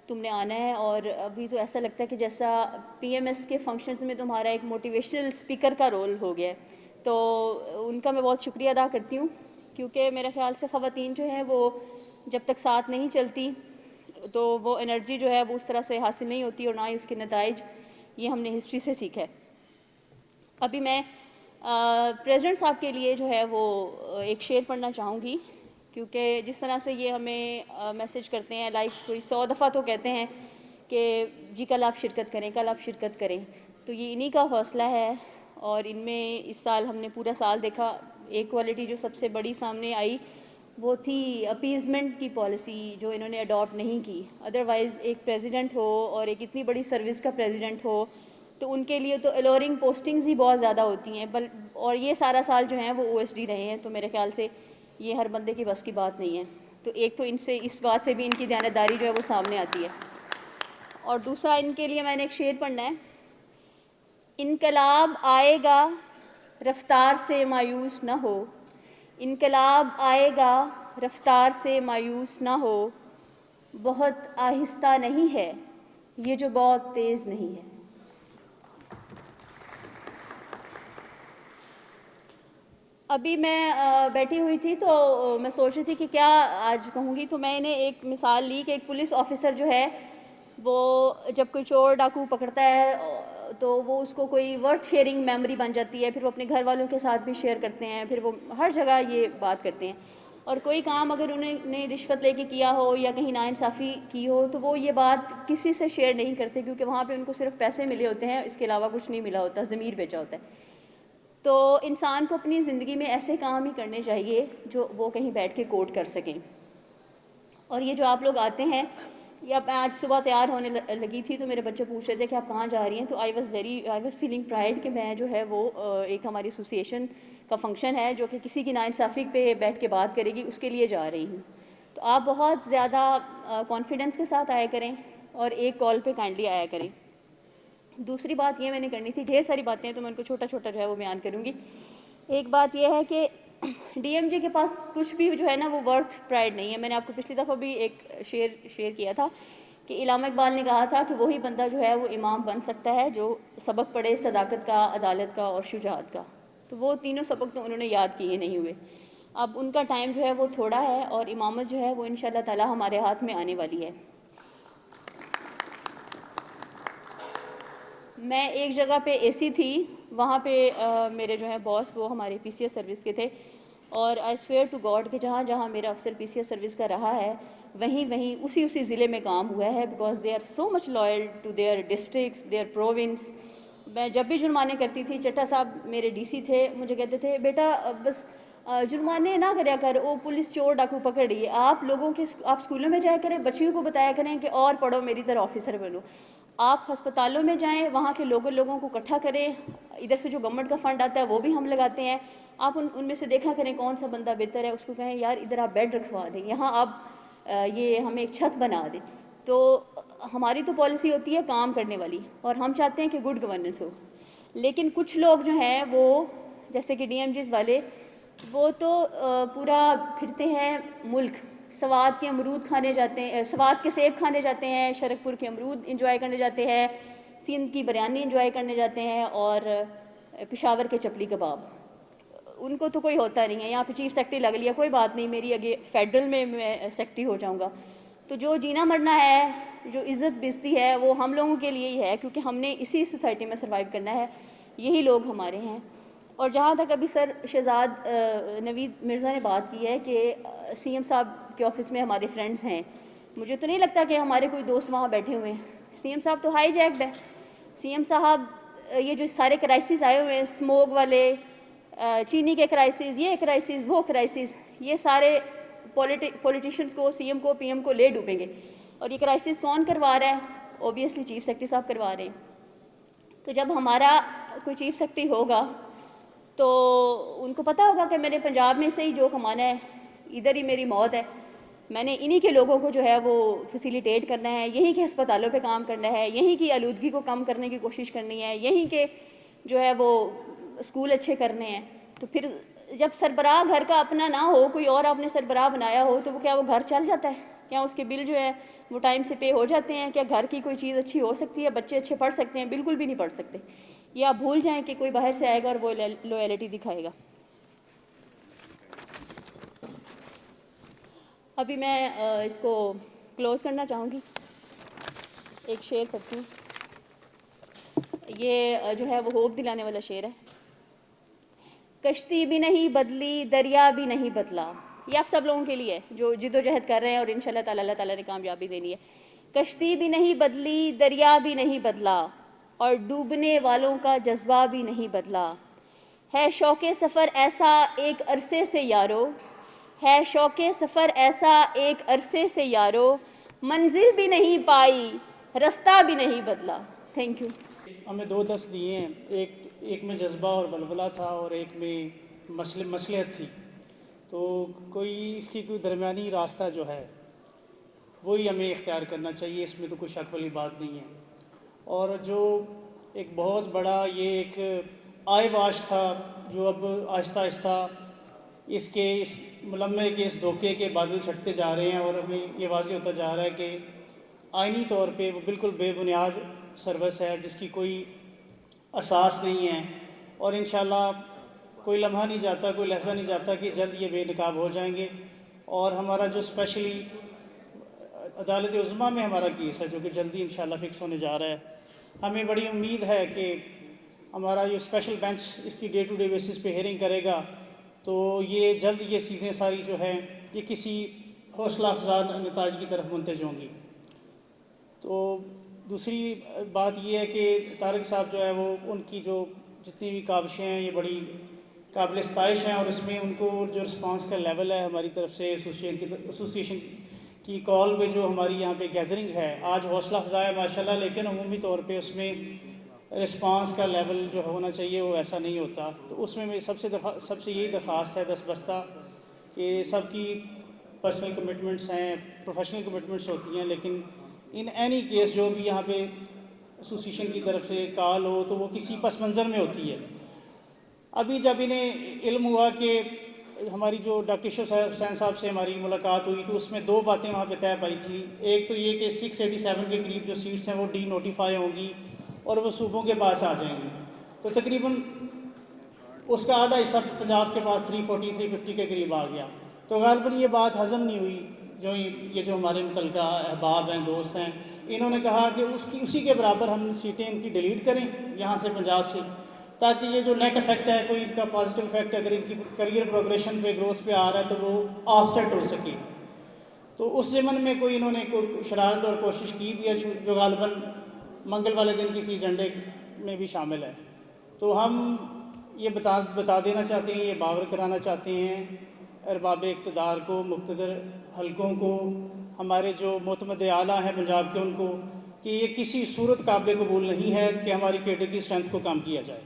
تم نے آنا ہے. اور ابھی تو ایسا لگتا ہے کہ جیسا پی ایم ایس کے فنکشنز میں تمہارا ایک موٹیویشنل اسپیکر کا رول ہو گیا ہے. تو ان کا میں بہت شکریہ ادا کرتی ہوں, کیونکہ میرے خیال سے خواتین جو ہیں وہ جب تک ساتھ نہیں چلتی تو وہ انرجی جو ہے وہ اس طرح سے حاصل نہیں ہوتی, اور نہ ہی اس کے نتائج. یہ ہم نے ہسٹری سے سیکھا ہے. ابھی میں پریزیڈنٹ صاحب کے لیے جو ہے وہ ایک شعر پڑھنا چاہوں گی, کیونکہ جس طرح سے یہ ہمیں میسیج کرتے ہیں, لائک کوئی 100 دفعہ تو کہتے ہیں کہ جی کل آپ شرکت کریں, کل آپ شرکت کریں. تو یہ انہی کا حوصلہ ہے, اور ان میں اس سال ہم نے پورا سال دیکھا ایک کوالٹی جو سب سے بڑی سامنے آئی وہ تھی اپیزمنٹ کی پالیسی جو انہوں نے اڈاپٹ نہیں کی. ادروائز ایک پریزیڈنٹ ہو اور ایک اتنی بڑی سروس کا پریزیڈنٹ ہو تو ان کے لیے تو الورنگ پوسٹنگز ہی بہت زیادہ ہوتی ہیں, اور یہ سارا سال جو ہیں وہ او ایس ڈی رہے ہیں. تو میرے خیال سے یہ ہر بندے کی بس کی بات نہیں ہے. تو ایک تو ان سے اس بات سے بھی ان کی دیانتداری جو ہے وہ سامنے آتی ہے, اور دوسرا ان کے لیے میں نے ایک شعر پڑھنا ہے. انقلاب آئے گا رفتار سے مایوس نہ ہو, انقلاب آئے گا رفتار سے مایوس نہ ہو, بہت آہستہ نہیں ہے یہ جو بہت تیز نہیں ہے. ابھی میں بیٹھی ہوئی تھی تو میں سوچ رہی تھی کہ کیا آج کہوں گی, تو میں نے ایک مثال لی کہ ایک پولیس آفیسر جو ہے وہ جب کوئی چور ڈاکو پکڑتا ہے تو وہ اس کو کوئی ورتھ شیئرنگ میموری بن جاتی ہے, پھر وہ اپنے گھر والوں کے ساتھ بھی شیئر کرتے ہیں, پھر وہ ہر جگہ یہ بات کرتے ہیں. اور کوئی کام اگر انہوں نے رشوت لے کے کیا ہو یا کہیں ناانصافی کی ہو تو وہ یہ بات کسی سے شیئر نہیں کرتے, کیونکہ وہاں پہ ان کو صرف پیسے ملے ہوتے ہیں, اس کے علاوہ کچھ نہیں ملا ہوتا, ضمیر بیچا ہوتا ہے. تو انسان کو اپنی زندگی میں ایسے کام ہی کرنے چاہیے جو وہ کہیں بیٹھ کے کوٹ کر سکیں. اور یہ جو آپ لوگ آتے ہیں, یا میں آج صبح تیار ہونے لگی تھی تو میرے بچے پوچھ رہے تھے کہ آپ کہاں جا رہی ہیں, تو آئی واز فیلنگ پرائڈ کہ میں جو ہے وہ ایک ہماری ایسوسیشن کا فنکشن ہے جو کہ کسی کی ناانصافی پہ بیٹھ کے بات کرے گی, اس کے لیے جا رہی ہوں. تو آپ بہت زیادہ کانفیڈنس کے ساتھ آیا کریں اور ایک کال پہ کائنڈلی آیا کریں. دوسری بات یہ میں نے کرنی تھی, ڈھیر ساری باتیں ہیں تو میں ان کو چھوٹا چھوٹا جو ہے وہ بیان کروں گی. ایک بات یہ ہے کہ ڈی ایم جی کے پاس کچھ بھی جو ہے نا وہ ورتھ پرائڈ نہیں ہے. میں نے آپ کو پچھلی دفعہ بھی ایک شیئر کیا تھا کہ علامہ اقبال نے کہا تھا کہ وہی بندہ جو ہے وہ امام بن سکتا ہے جو سبق پڑھے صداقت کا, عدالت کا اور شجاعت کا. تو وہ تینوں سبق تو انہوں نے یاد کیے نہیں ہوئے. اب ان کا ٹائم جو ہے وہ تھوڑا ہے, اور امامت جو ہے وہ انشاءاللہ تعالی ہمارے ہاتھ میں آنے والی ہے. میں ایک جگہ پہ اے سی تھی, وہاں پہ میرے جو ہے باس وہ ہمارے پی سی ایس سروس کے تھے, اور آئی سویئر ٹو گاڈ کہ جہاں جہاں میرا افسر پی سی ایس سروس کا رہا ہے وہیں اسی ضلع میں کام ہوا ہے, because they are so much loyal to their districts, their province. میں جب بھی جرمانے کرتی تھی, چٹا صاحب میرے ڈی سی تھے, مجھے کہتے تھے بیٹا بس جرمانے نہ کریا کر, وہ پولیس چور ڈاکو پکڑ رہی ہے, آپ لوگوں کے آپ اسکولوں میں جایا کریں, بچیوں کو بتایا کریں کہ اور پڑھو میری طرح آفیسر بنو. آپ ہسپتالوں میں جائیں, وہاں کے لوگوں کو اکٹھا کریں, ادھر سے جو گورنمنٹ کا فنڈ آتا ہے وہ بھی ہم لگاتے ہیں. آپ ان میں سے دیکھا کریں کون سا بندہ بہتر ہے, اس کو کہیں یار ادھر آپ بیڈ رکھوا دیں, یہاں آپ یہ ہمیں ایک چھت بنا دیں. تو ہماری تو پالیسی ہوتی ہے کام کرنے والی, اور ہم چاہتے ہیں کہ گڈ گورننس ہو. لیکن کچھ لوگ جو ہیں وہ جیسے کہ ڈی ایم جیز والے, وہ تو پورا پھرتے ہیں ملک, سوات کے امرود کھانے جاتے ہیں, سوات کے سیب کھانے جاتے ہیں, شرک پور کے امرود انجوائے کرنے جاتے ہیں, سندھ کی بریانی انجوائے کرنے جاتے ہیں, اور پشاور کے چپلی کباب. ان کو تو کوئی ہوتا نہیں ہے. یہاں پہ چیف سیکرٹری لگ لیا, کوئی بات نہیں, میری آگے فیڈرل میں سیکرٹری ہو جاؤں گا. تو جو جینا مرنا ہے, جو عزت بزتی ہے, وہ ہم لوگوں کے لیے ہی ہے, کیونکہ ہم نے اسی سوسائٹی میں سروائیو کرنا ہے, یہی لوگ ہمارے ہیں. اور جہاں تک ابھی سر شہزاد نوید مرزا نے بات کی ہے کہ سی ایم صاحب کے آفس میں ہمارے فرینڈز ہیں, مجھے تو نہیں لگتا کہ ہمارے کوئی دوست وہاں بیٹھے ہوئے ہیں. سی ایم صاحب تو ہائی جیکڈ ہے. سی ایم صاحب یہ جو سارے کرائسس آئے ہوئے ہیں, اسموگ والے, چینی کے کرائسس, یہ کرائسس, وہ کرائسس, یہ سارے پولیٹیشنز کو, سی ایم کو, پی ایم کو لے ڈوبیں گے. اور یہ کرائسس کون کروا رہا ہے؟ اوبیسلی چیف سیکرٹری صاحب کروا رہے ہیں. تو جب ہمارا کوئی چیف سیکرٹری ہوگا تو ان کو پتہ ہوگا کہ میں نے پنجاب میں سے ہی جو کمانا ہے، ادھر ہی میری موت ہے، میں نے انہی کے لوگوں کو جو ہے وہ فیسیلیٹیٹ کرنا ہے، یہیں کے ہسپتالوں پہ کام کرنا ہے، یہیں کی آلودگی کو کم کرنے کی کوشش کرنی ہے، یہیں کے جو ہے وہ اسکول اچھے کرنے ہیں. تو پھر جب سربراہ گھر کا اپنا نہ ہو، کوئی اور آپ نے سربراہ بنایا ہو، تو وہ کیا وہ گھر چل جاتا ہے؟ کیا اس کے بل جو ہے وہ ٹائم سے پے ہو جاتے ہیں؟ کیا گھر کی کوئی چیز اچھی ہو سکتی ہے؟ بچے اچھے پڑھ سکتے ہیں؟ بالکل بھی نہیں پڑھ سکتے. یہ آپ بھول جائیں کہ کوئی باہر سے آئے گا اور وہ لویلٹی دکھائے گا. ابھی میں اس کو کلوز کرنا چاہوں گی، ایک شعر پڑھتی ہوں. یہ جو ہے وہ ہوپ دلانے والا شعر ہے. کشتی بھی نہیں بدلی، دریا بھی نہیں بدلا. یہ آپ سب لوگوں کے لیے جو جد و جہد کر رہے ہیں اور انشاءاللہ تعالی اللہ تعالیٰ نے کامیابی دینی ہے. کشتی بھی نہیں بدلی، دریا بھی نہیں بدلا، اور ڈوبنے والوں کا جذبہ بھی نہیں بدلا. ہے شوق سفر ایسا ایک عرصے سے یارو، ہے شوق سفر ایسا ایک عرصے سے یارو، منزل بھی نہیں پائی، رستہ بھی نہیں بدلا. Thank you. ہمیں 2 درس دیے ہیں، ایک میں جذبہ اور بلبلہ تھا اور ایک میں مصلحت تھی. تو اس کی کوئی درمیانی راستہ جو ہے وہی ہمیں اختیار کرنا چاہیے، اس میں تو کوئی شک والی بات نہیں ہے. اور جو ایک بہت بڑا یہ ایک آئے باش تھا جو اب آہستہ آہستہ اس ملمے کے اس دھوکے کے بادل چھٹتے جا رہے ہیں، اور ہمیں یہ واضح ہوتا جا رہا ہے کہ آئینی طور پہ وہ بالکل بے بنیاد سروس ہے جس کی کوئی اساس نہیں ہے. اور انشاءاللہ کوئی لمحہ نہیں جاتا، کوئی لحظہ نہیں جاتا کہ جلد یہ بے نقاب ہو جائیں گے. اور ہمارا جو اسپیشلی عدالت عظمیٰ میں ہمارا کیس ہے جو کہ جلدی انشاءاللہ فکس ہونے جا رہا ہے، ہمیں بڑی امید ہے کہ ہمارا یہ اسپیشل بینچ اس کی ڈے ٹو ڈے بیسس پہ ہیئرنگ کرے گا تو یہ جلد یہ چیزیں ساری جو ہیں یہ کسی حوصلہ افزا نتائج کی طرف منتج ہوں گی. تو دوسری بات یہ ہے کہ طارق صاحب جو ہے وہ ان کی جو جتنی بھی کاوشیں ہیں یہ بڑی قابل ستائش ہیں، اور اس میں ان کو جو رسپانس کا لیول ہے ہماری طرف سے ایسوسیشن کی کال پہ جو ہماری یہاں پہ گیدرنگ ہے آج حوصلہ افزا ہے ماشاءاللہ، لیکن عمومی طور پہ اس میں رسپانس کا لیول جو ہونا چاہیے وہ ایسا نہیں ہوتا. تو اس میں سب سے یہی درخواست ہے دس بستہ کہ سب کی پرسنل کمٹمنٹس ہیں، پروفیشنل کمٹمنٹس ہوتی ہیں، لیکن ان اینی کیس جو بھی یہاں پہ ایسوسیشن کی طرف سے کال ہو تو وہ کسی پس منظر میں ہوتی ہے. ابھی جب انہیں علم ہوا کہ ہماری جو ڈاکٹر حسین صاحب سے ہماری ملاقات ہوئی تو اس میں 2 باتیں وہاں پہ طے پائی تھی. ایک تو یہ کہ 687 کے قریب جو سیٹس ہیں وہ ڈی نوٹیفائی ہوں گی اور وہ صوبوں کے پاس آ جائیں گی. تو تقریباً اس کا آدھا حصہ پنجاب کے پاس 340 350 کے قریب آ گیا. تو غالباً یہ بات ہضم نہیں ہوئی. یہ جو ہمارے متعلقہ احباب ہیں، دوست ہیں، انہوں نے کہا کہ اسی کے برابر ہم سیٹیں ان کی ڈیلیٹ کریں یہاں سے پنجاب سے، تاکہ یہ جو نیٹ افیکٹ ہے کوئی ان کا پازیٹیو افیکٹ اگر ان کی کریئر پروگریشن پہ گروتھ پہ آ رہا ہے تو وہ آف سیٹ ہو سکے. تو اس ضمن میں انہوں نے کوئی شرارت اور کوشش کی بھی ہے جو غالباً منگل والے دن کسی ایجنڈے میں بھی شامل ہے. تو ہم یہ بتا دینا چاہتے ہیں، یہ باور کرانا چاہتے ہیں ارباب اقتدار کو، مقتدر حلقوں کو، ہمارے جو معتمد اعلیٰ ہیں پنجاب کے ان کو، کہ یہ کسی صورت قابل قبول نہیں ہے کہ ہماری کیڈر کی اسٹرینتھ کو کم کیا جائے.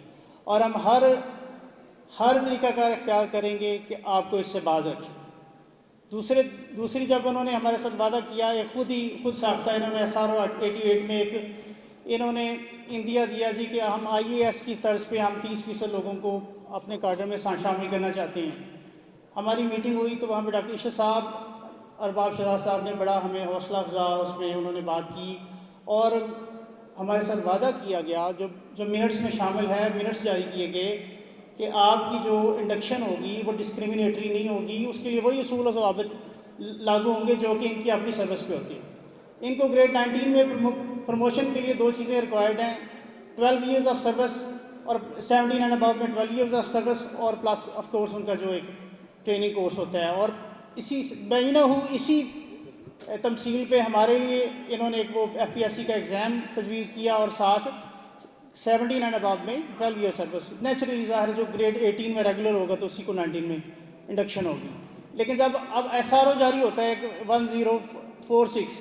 اور ہم ہر طریقہ کار اختیار کریں گے کہ آپ کو اس سے باز رکھیں. دوسری جب انہوں نے ہمارے ساتھ وعدہ کیا، ایک خود ساختہ انہوں نے SRO 88 میں ایک انہوں نے اندیا دیا جی کہ ہم IAS کی طرز پہ ہم 30% لوگوں کو اپنے کاڈر میں شامل کرنا چاہتے ہیں. ہماری میٹنگ ہوئی تو وہاں پہ ڈاکٹر عشرت صاحب، ارباب شہزاد صاحب نے بڑا ہمیں حوصلہ افزا اس میں انہوں نے بات کی، اور ہمارے ساتھ وعدہ کیا گیا جو منٹس میں شامل ہے، منٹس جاری کیے گئے کہ آپ کی جو انڈکشن ہوگی وہ ڈسکریمنیٹری نہیں ہوگی، اس کے لیے وہی اصول و ضوابط لاگو ہوں گے جو کہ ان کی اپنی سروس پہ ہوتی ہے. ان کو گریڈ 19 میں پروموشن کے لیے 2 چیزیں ریکوائرڈ ہیں، 12 ایئرز آف سروس، اور 17 اینڈ ابو میں 12 ایئرز آف سروس، اور پلس آف کورس ان کا جو ایک ٹریننگ کورس ہوتا ہے. اور اسی تمثیل پہ ہمارے لیے انہوں نے ایک وہ FPSC کا ایگزام تجویز کیا، اور ساتھ 17 اینڈ ابو میں 12 ایئر سروس. نیچرلی ظاہر ہے جو گریڈ 18 میں ریگولر ہوگا تو اسی کو 19 میں انڈکشن ہوگی. لیکن جب اب SRO جاری ہوتا ہے 1046،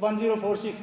1046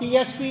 PSP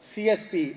CSP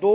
2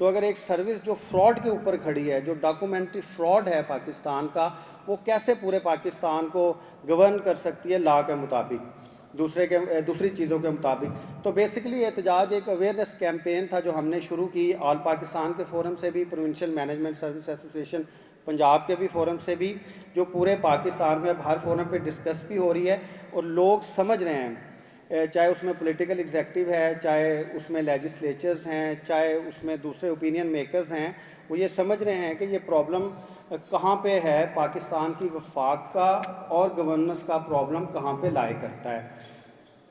تو اگر ایک سروس جو فراڈ کے اوپر کھڑی ہے, جو ڈاکومنٹری فراڈ ہے پاکستان کا, وہ کیسے پورے پاکستان کو گورن کر سکتی ہے لا کے مطابق, دوسری چیزوں کے مطابق. تو بیسیکلی احتجاج ایک اویئرنیس کیمپین تھا جو ہم نے شروع کی آل پاکستان کے فورم سے بھی, provincial management service association Punjab کے بھی فورم سے بھی, جو پورے پاکستان میں اب ہر فورم پہ ڈسکس بھی ہو رہی ہے, اور لوگ سمجھ رہے ہیں, چاہے اس میں پولیٹیکل ایگزیکٹو ہے, چاہے اس میں لیجسلیچرز ہیں, چاہے اس میں دوسرے اوپینین میکرز ہیں, وہ یہ سمجھ رہے ہیں کہ یہ پرابلم کہاں پہ ہے, پاکستان کی وفاق کا اور گورننس کا پرابلم کہاں پہ لائے کرتا ہے.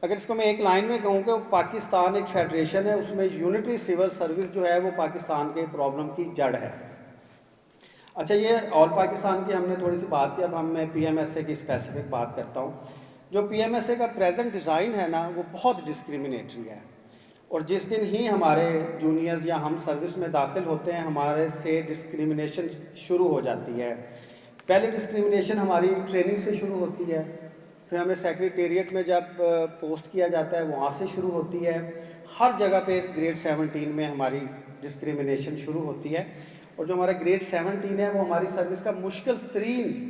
اگر اس کو میں ایک لائن میں کہوں کہ پاکستان ایک فیڈریشن ہے, اس میں یونٹری سول سروس جو ہے وہ پاکستان کے پرابلم کی جڑ ہے. اچھا, یہ آل پاکستان کی ہم نے تھوڑی سی بات کی, اب میں پی ایم ایس اے کی اسپیسیفک بات کرتا ہوں. جو پی ایم ایس اے کا پریزنٹ ڈیزائن ہے نا, وہ بہت ڈسکریمنیٹری ہے, اور جس دن ہی ہمارے جونیئرز یا ہم سروس میں داخل ہوتے ہیں, ہمارے سے ڈسکریمنیشن شروع ہو جاتی ہے. پہلے ڈسکریمنیشن ہماری ٹریننگ سے شروع ہوتی ہے, پھر ہمیں سیکریٹریٹ میں جب پوسٹ کیا جاتا ہے وہاں سے شروع ہوتی ہے. ہر جگہ پہ گریڈ 17 میں ہماری ڈسکریمنیشن شروع ہوتی ہے, اور جو ہمارا گریڈ 17 ہے وہ ہماری سروس کا مشکل ترین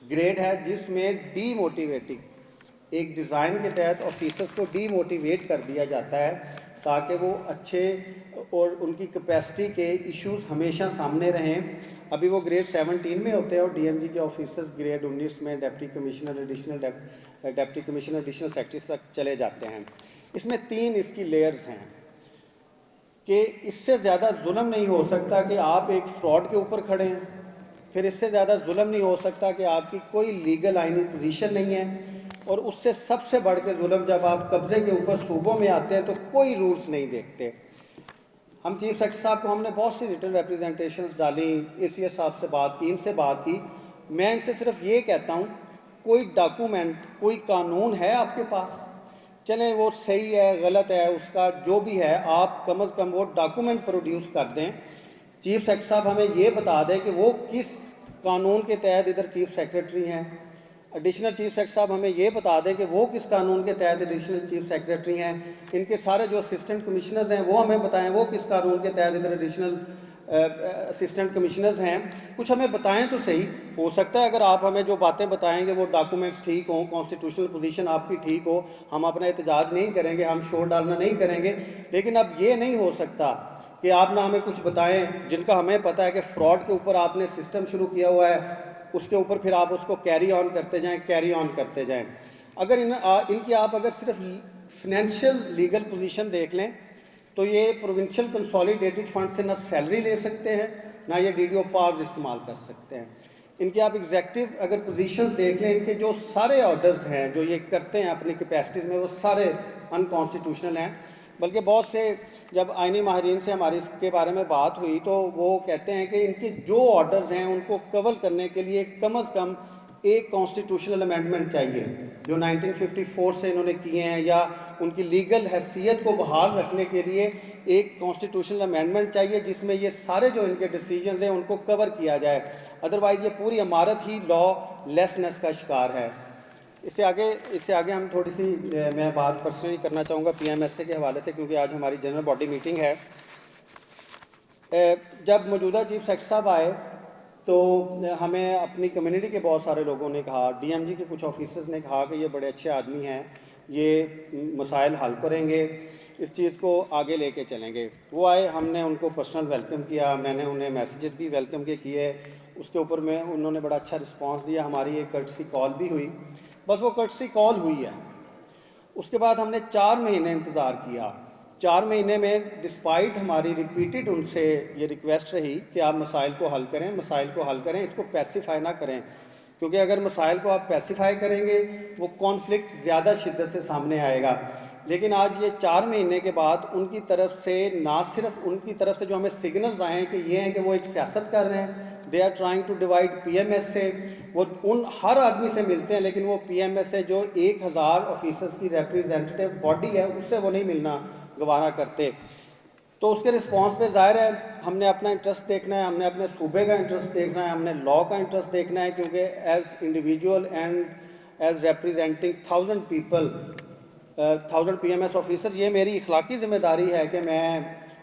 گریڈ ہے, جس میں ڈی موٹیویٹنگ, ایک ڈیزائن کے تحت آفیسرز کو ڈی موٹیویٹ کر دیا جاتا ہے تاکہ وہ اچھے اور ان کی کیپیسٹی کے ایشوز ہمیشہ سامنے رہیں. ابھی وہ گریڈ 17 میں ہوتے ہیں, اور ڈی ایم جی کے آفیسرز گریڈ 19 میں deputy commissioner, deputy commissioner, additional secretary تک چلے جاتے ہیں. اس میں 3 اس کی لیئرز ہیں کہ اس سے زیادہ ظلم نہیں ہو سکتا کہ آپ ایک فراڈ کے اوپر کھڑے ہیں, پھر اس سے زیادہ ظلم نہیں ہو سکتا کہ آپ کی کوئی لیگل آئینی پوزیشن نہیں ہے, اور اس سے سب سے بڑھ کے ظلم جب آپ قبضے کے اوپر صوبوں میں آتے ہیں تو کوئی رولز نہیں دیکھتے. ہم چیف سیکرٹری صاحب کو ہم نے بہت سی ریٹن ریپرزنٹیشنز ڈالی, اے سی ایس صاحب سے بات کی, ان سے بات کی. میں ان سے صرف یہ کہتا ہوں, کوئی ڈاکومنٹ, کوئی قانون ہے آپ کے پاس, چلیں وہ صحیح ہے غلط ہے, اس کا جو بھی ہے, آپ کم از کم وہ ڈاکومنٹ پروڈیوس کر دیں. چیف سیکرٹری صاحب ہمیں یہ بتا دیں کہ وہ کس قانون کے تحت ادھر چیف سیکریٹری ہیں. ایڈیشنل چیف سیکرٹری صاحب ہمیں یہ بتا دیں کہ وہ کس قانون کے تحت ایڈیشنل چیف سیکریٹری ہیں. ان کے سارے جو اسسٹنٹ کمشنرز ہیں وہ ہمیں بتائیں وہ کس قانون کے تحت ادھر ایڈیشنل اسسٹنٹ کمشنرز ہیں. کچھ ہمیں بتائیں تو صحیح. ہو سکتا ہے اگر آپ ہمیں جو باتیں بتائیں گے وہ ڈاکومنٹس ٹھیک ہوں, کانسٹیٹیوشنل پوزیشن آپ کی ٹھیک ہو, ہم اپنا احتجاج نہیں کریں گے, ہم شور ڈالنا نہیں کریں گے. لیکن اب یہ نہیں ہو سکتا کہ آپ نہ ہمیں کچھ بتائیں جن کا ہمیں پتہ ہے کہ فراڈ کے اوپر آپ نے سسٹم شروع کیا ہوا ہے, اس کے اوپر پھر آپ اس کو کیری آن کرتے جائیں. اگر ان کی آپ اگر صرف فنینشیل لیگل پوزیشن دیکھ لیں تو یہ پروونشل کنسالیڈیٹڈ فنڈ سے نہ سیلری لے سکتے ہیں, نہ یہ ڈی ڈی او پاورز استعمال کر سکتے ہیں. ان کے آپ ایگزیکٹو اگر پوزیشنز دیکھ لیں, ان کے جو سارے آرڈرز ہیں جو یہ کرتے ہیں اپنی کیپیسٹیز میں, وہ سارے انکانسٹیٹیوشنل ہیں. بلکہ بہت سے جب آئینی ماہرین سے ہماری اس کے بارے میں بات ہوئی تو وہ کہتے ہیں کہ ان کے جو آرڈرز ہیں ان کو کور کرنے کے لیے کم از کم ایک کانسٹیٹیوشنل امینڈمنٹ چاہیے جو 1954 سے انہوں نے کیے ہیں, یا ان کی لیگل حیثیت کو بحال رکھنے کے لیے ایک کانسٹیٹیوشنل امینڈمنٹ چاہیے جس میں یہ سارے جو ان کے ڈیسیجنز ہیں ان کو کور کیا جائے. ادروائز یہ پوری عمارت ہی لا لیسنس کا شکار ہے. اس سے آگے ہم تھوڑی سی میں بات پرسنلی کرنا چاہوں گا پی ایم ایس اے کے حوالے سے, کیونکہ آج ہماری جنرل باڈی میٹنگ ہے. جب موجودہ چیف سیکرٹری صاحب آئے تو ہمیں اپنی کمیونٹی کے بہت سارے لوگوں نے کہا, ڈی ایم جی کے کچھ آفیسرز نے کہا کہ یہ بڑے اچھے آدمی ہیں, یہ مسائل حل کریں گے, اس چیز کو آگے لے کے چلیں گے. وہ آئے, ہم نے ان کو پرسنل ویلکم کیا, میں نے انہیں میسیجز بھی ویلکم کے کیے, اس کے اوپر انہوں نے بڑا اچھا رسپانس دیا. ہماری ایک کرٹسی کال بھی ہوئی, بس وہ کرٹسی کال ہوئی ہے. اس کے بعد ہم نے 4 مہینے انتظار کیا. 4 مہینے میں ڈسپائٹ ہماری ریپیٹڈ ان سے یہ ریکویسٹ رہی کہ آپ مسائل کو حل کریں, اس کو پیسیفائی نہ کریں, کیونکہ اگر مسائل کو آپ پیسیفائی کریں گے وہ کانفلکٹ زیادہ شدت سے سامنے آئے گا. لیکن آج یہ 4 مہینے کے بعد ان کی طرف سے, نہ صرف ان کی طرف سے جو ہمیں سگنلز آئے ہیں کہ یہ ہیں کہ وہ ایک سیاست کر رہے ہیں, they are trying to divide P M S سے, وہ ان ہر آدمی سے ملتے ہیں لیکن وہ پی ایم ایس سے جو 1000 آفیسرز کی ریپریزنٹیٹیو باڈی ہے اس سے وہ نہیں ملنا گوارا کرتے. تو اس کے رسپانس پہ ظاہر ہے ہم نے اپنا انٹرسٹ دیکھنا ہے, ہم نے اپنے صوبے کا انٹرسٹ دیکھنا ہے, ہم نے لا کا انٹرسٹ دیکھنا ہے, کیونکہ as individual and as representing 1000 people, 1000 P M S officer, یہ میری اخلاقی ذمہ داری ہے کہ میں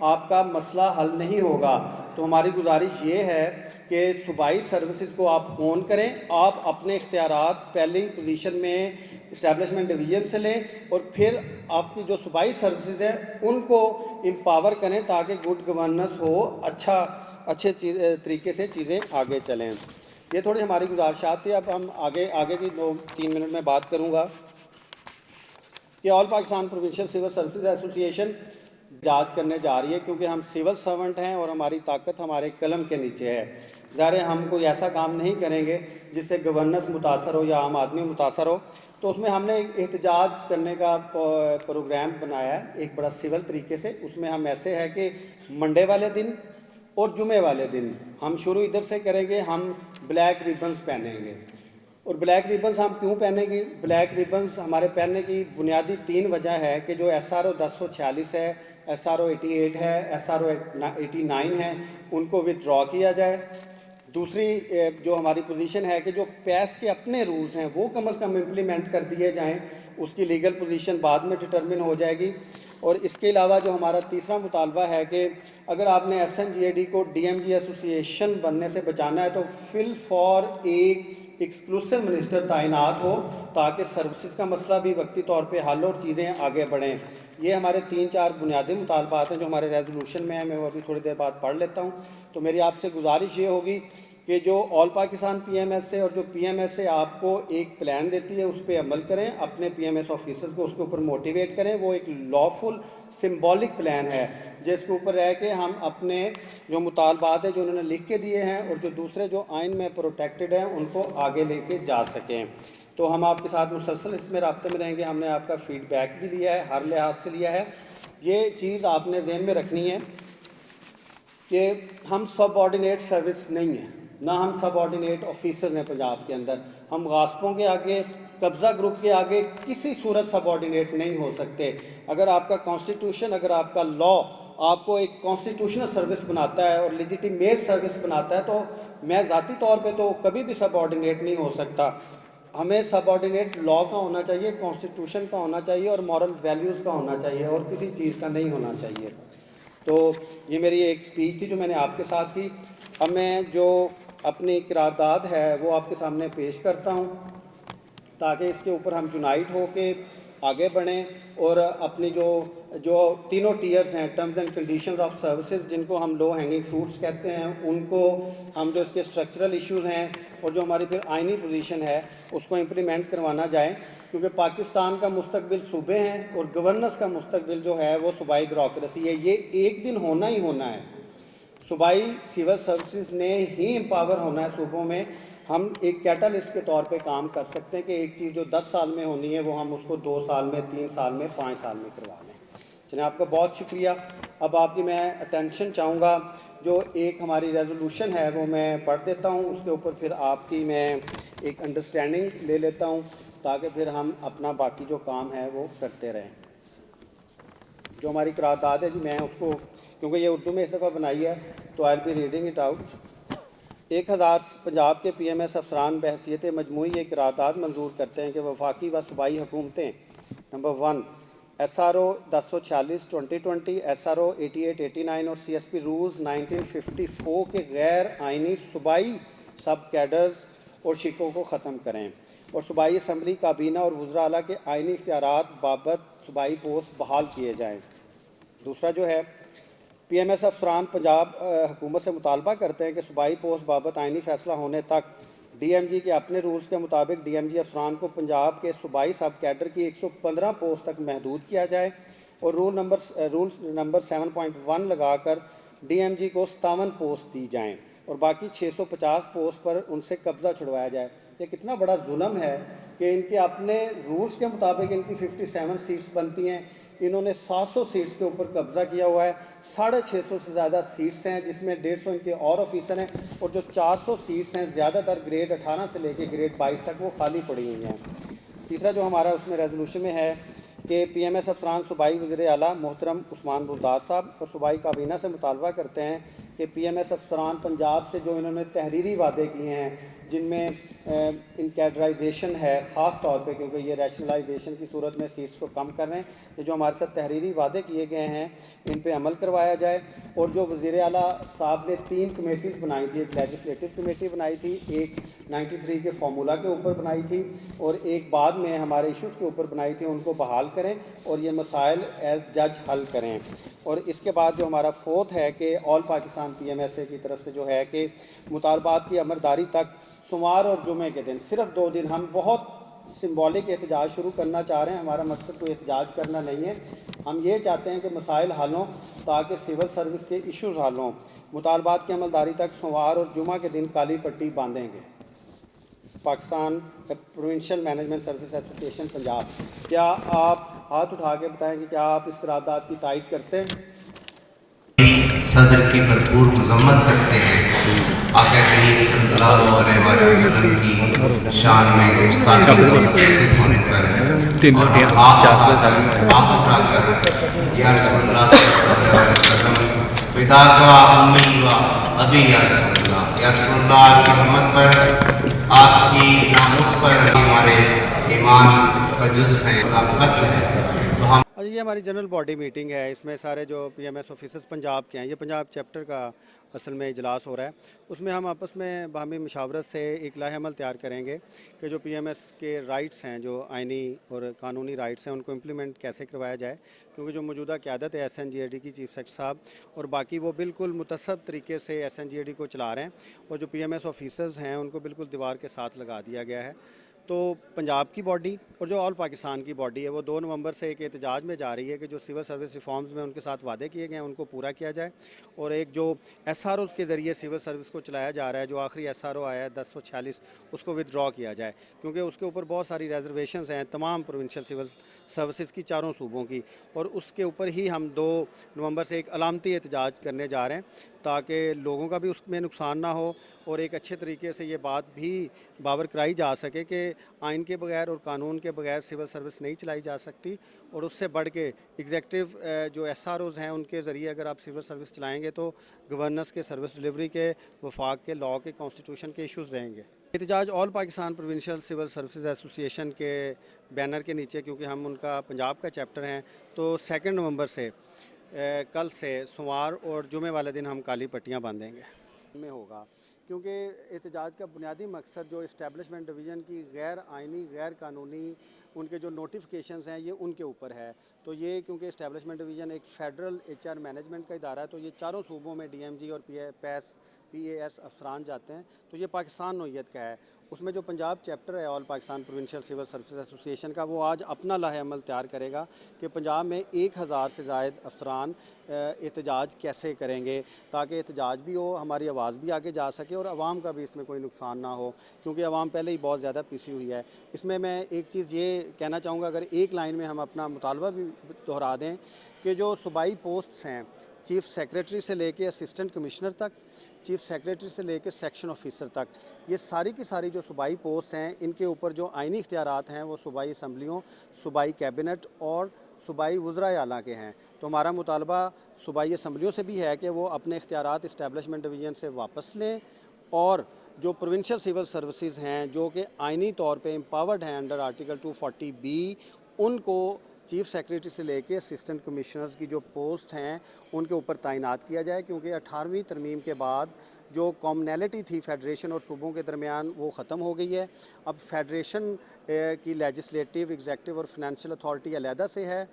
آپ کا مسئلہ حل نہیں ہوگا. تو ہماری گزارش یہ ہے کہ صوبائی سروسز کو آپ اون کریں. آپ اپنے اختیارات پہلی پوزیشن میں اسٹیبلشمنٹ ڈویژن سے لیں اور پھر آپ کی جو صوبائی سروسز ہیں ان کو امپاور کریں تاکہ گڈ گورننس ہو, اچھے طریقے سے چیزیں آگے چلیں. یہ تھوڑی ہماری گزارشات تھی. اب ہم آگے کی 2-3 منٹ میں بات کروں گا کہ آل پاکستان پروونشل سول سروسز ایسوسی ایشن جانچ کرنے جا رہی ہے, کیونکہ ہم سول سرونٹ ہیں اور ہماری طاقت ہمارے قلم کے نیچے ہے. ظاہر ہے ہم کوئی ایسا کام نہیں کریں گے جس سے گورننس متاثر ہو یا عام آدمی متاثر ہو. تو اس میں ہم نے ایک احتجاج کرنے کا پروگرام بنایا ہے ایک بڑا سول طریقے سے. اس میں ہم ایسے ہے کہ منڈے والے دن اور جمعے والے دن ہم شروع ادھر سے کریں گے. ہم بلیک ریبنز پہنیں گے. اور بلیک ریبنز ہم کیوں پہنیں گے؟ بلیک ریبنز ہمارے پہننے کی بنیادی 3 وجہ ہے کہ جو SRO 1046 ہے, SRO 88 ہے, SRO 89 ہے, ان کو ودرا کیا جائے. دوسری جو ہماری پوزیشن ہے کہ جو پیس کے اپنے رولز ہیں وہ کم از کم امپلیمنٹ کر دیے جائیں. اس کی لیگل پوزیشن بعد میں ڈٹرمن ہو جائے گی. اور اس کے علاوہ جو ہمارا تیسرا مطالبہ ہے کہ اگر آپ نے SNGAD کو DMG ایسوسی ایشن بننے سے بچانا ہے تو فل فار ایک ایکسکلوسو منسٹر تعینات ہو تاکہ سروسز کا مسئلہ بھی وقتی طور پہ حل اور چیزیں آگے بڑھیں. یہ ہمارے 3-4 بنیادی مطالبات ہیں جو ہمارے ریزولوشن میں ہیں. میں وہ ابھی تھوڑی دیر بعد پڑھ لیتا ہوں. تو میری آپ سے گزارش یہ ہوگی کہ جو آل پاکستان PMS ہے اور جو PMS ہے آپ کو ایک پلان دیتی ہے اس پہ عمل کریں. اپنے PMS آفیسرز کو اس کے اوپر موٹیویٹ کریں. وہ ایک لافل سمبولک پلان ہے جس کے اوپر رہ کے ہم اپنے جو مطالبات ہیں جو انہوں نے لکھ کے دیے ہیں اور جو دوسرے جو آئین میں پروٹیکٹڈ ہیں ان کو آگے لے کے جا سکیں. تو ہم آپ کے ساتھ مسلسل اس میں رابطے میں رہیں گے. ہم نے آپ کا فیڈ بیک بھی لیا ہے, ہر لحاظ سے لیا ہے. یہ چیز آپ نے ذہن میں رکھنی ہے کہ ہم سب آرڈینیٹ سروس نہیں ہیں, نہ ہم سب آرڈینیٹ آفیسرز ہیں پنجاب کے اندر. ہم غاصبوں کے آگے, قبضہ گروپ کے آگے کسی صورت سب آرڈینیٹ نہیں ہو سکتے. اگر آپ کا کانسٹیٹیوشن, اگر آپ کا لا آپ کو ایک کانسٹیٹیوشنل سروس بناتا ہے اور لیجیٹیمیٹ سروس بناتا ہے تو میں ذاتی طور پہ تو کبھی بھی سب آرڈینیٹ نہیں ہو سکتا. ہمیں سب آرڈینیٹ لا کا ہونا چاہیے, کانسٹیٹیوشن کا ہونا چاہیے اور مورل ویلیوز کا ہونا چاہیے, اور کسی چیز کا نہیں ہونا چاہیے. تو یہ میری ایک سپیچ تھی جو میں نے آپ کے ساتھ کی. اب میں جو اپنی قرارداد ہے وہ آپ کے سامنے پیش کرتا ہوں تاکہ اس کے اوپر ہم یونائٹ ہو کے آگے بڑھیں اور اپنی جو تینوں ٹیئرز ہیں, terms and conditions of services, جن کو ہم لو ہینگنگ فروٹس کہتے ہیں, ان کو ہم جو اس کے اسٹرکچرل ایشوز ہیں اور جو ہماری پھر آئینی پوزیشن ہے اس کو امپلیمنٹ کروانا جائے. کیونکہ پاکستان کا مستقبل صوبے ہیں اور گورننس کا مستقبل جو ہے وہ صوبائی بیوروکریسی ہے. یہ ایک دن ہونا ہی ہونا ہے. صوبائی سول سروسز نے ہی امپاور ہونا ہے صوبوں میں. ہم ایک کیٹالسٹ کے طور پہ کام کر سکتے ہیں کہ ایک چیز جو 10 سال میں ہونی ہے وہ ہم اس کو 2 سال میں, 3 سال میں, 5 سال میں کروا لیں. چلیں, آپ کا بہت شکریہ. اب آپ کی میں اٹینشن چاہوں گا. جو ایک ہماری ریزولوشن ہے وہ میں پڑھ دیتا ہوں, اس کے اوپر پھر آپ کی میں ایک انڈرسٹینڈنگ لے لیتا ہوں تاکہ پھر ہم اپنا باقی جو کام ہے وہ کرتے رہیں. جو ہماری قرارداد ہے جی, میں اس کو کیونکہ یہ اردو میں اس دفعہ بنائی ہے تو I will be reading it out. 1000 Punjab کے PMS افسران بحیثیت مجموعی یہ قرارداد منظور کرتے ہیں کہ وفاقی و صوبائی حکومتیں نمبر 1 SRO 1046/2020, SRO 8889 اور CSP رولز 1954 کے غیر آئینی صوبائی سب کیڈرز اور شکوں کو ختم کریں اور صوبائی اسمبلی, کابینہ اور وزراء اعلیٰ کے آئینی اختیارات بابت صوبائی پوسٹ بحال کیے جائیں. دوسرا جو ہے PMS افسران پنجاب حکومت سے مطالبہ کرتے ہیں کہ صوبائی پوسٹ بابت آئینی فیصلہ ہونے تک DMG کے اپنے رولز کے مطابق DMG افسران کو پنجاب کے صوبائی سب کیڈر کی 115 پوسٹ تک محدود کیا جائے اور رول نمبر 7.1 لگا کر DMG کو 57 پوسٹ دی جائیں اور باقی 650 پوسٹ پر ان سے قبضہ چھڑوایا جائے. یہ کتنا بڑا ظلم ہے کہ ان کے اپنے رولز کے مطابق ان کی 57 سیٹس بنتی ہیں, انہوں نے 700 سیٹس کے اوپر قبضہ کیا ہوا ہے. 650 سے زیادہ سیٹس ہیں جس میں 150 ان کے اور آفیسر ہیں اور جو 400 سیٹس ہیں زیادہ تر گریڈ 18 سے لے کے گریڈ 22 تک وہ خالی پڑی ہوئی ہیں. تیسرا جو ہمارا اس میں ریزولوشن میں ہے کہ PMS افسران صوبائی وزیر اعلیٰ محترم عثمان بردار صاحب اور صوبائی کابینہ سے مطالبہ کرتے ہیں کہ PMS افسران پنجاب سے جو انہوں نے تحریری وعدے کیے ہیں جن میں ان کیڈرائزیشن ہے خاص طور پہ، کیونکہ یہ ریشنلائزیشن کی صورت میں سیٹس کو کم کر رہے ہیں. یہ جو ہمارے ساتھ تحریری وعدے کیے گئے ہیں ان پہ عمل کروایا جائے. اور جو وزیر اعلیٰ صاحب نے 3 کمیٹیز بنائی تھی، ایک لیجسلیٹو کمیٹی بنائی تھی، ایک 93 کے فارمولا کے اوپر بنائی تھی، اور ایک بعد میں ہمارے ایشوز کے اوپر بنائی تھی، ان کو بحال کریں اور یہ مسائل ایز جج حل کریں. اور اس کے بعد جو ہمارا 4تھ ہے کہ آل پاکستان PMSA کی طرف سے جو ہے کہ مطالبات کی عمرداری تک سوموار اور جمعے کے دن صرف 2 دن ہم بہت سمبولک احتجاج شروع کرنا چاہ رہے ہیں. ہمارا مقصد کوئی احتجاج کرنا نہیں ہے، ہم یہ چاہتے ہیں کہ مسائل حل ہوں تاکہ سول سروس کے ایشوز حل ہوں. مطالبات کی عملداری تک سوموار اور جمعہ کے دن کالی پٹی باندھیں گے. پاکستان پروونشل مینجمنٹ سروس ایسوسی ایشن پنجاب، کیا آپ ہاتھ اٹھا کے بتائیں کہ کیا آپ اس قرارداد کی تائید کرتے ہیں؟ صدر کی بھرپور مذمت کرتے ہیں. آقا کریم صلی اللہ علیہ وسلم کی شان میں گستاخی کو مرتکب ہونے پر اور ہاتھ اٹھا کر یا رسول اللہ صلی اللہ علیہ وسلم فدا کا امی و ابی یا رسول اللہ، یا رسول اللہ آپ کی ہمت پر، آپ کی ناموس پر ہمارے ایمان کا جزء ہے، قتل ہے. تو ہم یہ ہماری جنرل باڈی میٹنگ ہے، اس میں سارے جو PMS آفیسرز پنجاب کے ہیں، یہ پنجاب چیپٹر کا اصل میں اجلاس ہو رہا ہے. اس میں ہم آپس میں باہمی مشاورت سے ایک لائحہ عمل تیار کریں گے کہ جو PMS کے رائٹس ہیں، جو آئینی اور قانونی رائٹس ہیں، ان کو امپلیمنٹ کیسے کروایا جائے. کیونکہ جو موجودہ قیادت ہے SNGAD کی چیف سیکرٹری صاحب اور باقی، وہ بالکل متصب طریقے سے SNGAD کو چلا رہے ہیں، اور جو PMS آفیسرز ہیں ان کو بالکل دیوار کے ساتھ لگا دیا گیا ہے. تو پنجاب کی باڈی اور جو آل پاکستان کی باڈی ہے وہ 2 نومبر سے ایک احتجاج میں جا رہی ہے کہ جو سول سروس ریفارمز میں ان کے ساتھ وعدے کیے گئے ہیں ان کو پورا کیا جائے، اور ایک جو SROs کے ذریعے سول سروس کو چلایا جا رہا ہے، جو آخری SRO آیا ہے 1046، اس کو ودرا کیا جائے، کیونکہ اس کے اوپر بہت ساری ریزرویشنز ہیں تمام پروونشل سول سروسز کی 4 صوبوں کی. اور اس کے اوپر ہی ہم 2 نومبر سے ایک علامتی احتجاج کرنے جا رہے ہیں تاکہ لوگوں کا بھی اس میں نقصان نہ ہو، اور ایک اچھے طریقے سے یہ بات بھی باور کرائی جا سکے کہ آئین کے بغیر اور قانون کے بغیر سول سروس نہیں چلائی جا سکتی. اور اس سے بڑھ کے ایگزیکٹو جو SROs ہیں ان کے ذریعے اگر آپ سول سروس چلائیں گے تو گورننس کے، سروس ڈلیوری کے، وفاق کے، لاء کے، کانسٹیٹیوشن کے ایشوز رہیں گے. احتجاج آل پاکستان پروونشل سول سروسز ایسوسی ایشن کے بینر کے نیچے، کیونکہ ہم ان کا پنجاب کا چیپٹر ہیں، تو 2 نومبر سے کل سے سوموار اور جمعے والے دن ہم کالی پٹیاں باندھیں گے میں ہوگا. کیونکہ احتجاج کا بنیادی مقصد جو اسٹیبلشمنٹ ڈویژن کی غیر آئینی، غیر قانونی ان کے جو نوٹیفیکیشنز ہیں یہ ان کے اوپر ہے. تو یہ کیونکہ اسٹیبلشمنٹ ڈویژن ایک فیڈرل HR مینجمنٹ کا ادارہ ہے، تو یہ 4 صوبوں میں DMG اور PAS افسران جاتے ہیں، تو یہ پاکستان نوعیت کا ہے. اس میں جو پنجاب چیپٹر ہے آل پاکستان پروونشل سول سروسز ایسوسی ایشن کا، وہ آج اپنا لائحہ عمل تیار کرے گا کہ پنجاب میں 1000 سے زائد افسران احتجاج کیسے کریں گے تاکہ احتجاج بھی ہو، ہماری آواز بھی آگے جا سکے اور عوام کا بھی اس میں کوئی نقصان نہ ہو، کیونکہ عوام پہلے ہی بہت زیادہ پیسی ہوئی ہے. اس میں ایک چیز یہ کہنا چاہوں گا، اگر ایک لائن میں ہم اپنا مطالبہ بھی دہرا دیں کہ جو صوبائی پوسٹس ہیں، چیف سیکریٹری سے لے کے اسسٹنٹ کمشنر تک، چیف سیکریٹری سے لے کے سیکشن آفیسر تک، یہ ساری کی ساری جو صوبائی پوسٹ ہیں، ان کے اوپر جو آئینی اختیارات ہیں وہ صوبائی اسمبلیوں، صوبائی کیبنٹ اور صوبائی وزرائے اعلیٰ کے ہیں. تو ہمارا مطالبہ صوبائی اسمبلیوں سے بھی ہے کہ وہ اپنے اختیارات اسٹیبلشمنٹ ڈویژن سے واپس لیں، اور جو پروونشل سول سروسز ہیں جو کہ آئینی طور پہ امپاورڈ ہیں انڈر آرٹیکل 240B، ان کو چیف سیکریٹری سے لے کے اسسٹنٹ کمشنرز کی جو پوسٹ ہیں ان کے اوپر تعینات کیا جائے. کیونکہ 18ویں ترمیم کے بعد جو کامنالٹی تھی فیڈریشن اور صوبوں کے درمیان وہ ختم ہو گئی ہے. اب فیڈریشن کی لیجسلیٹو، ایگزیکٹو اور فنانشل اتھارٹی علیحدہ سے ہے،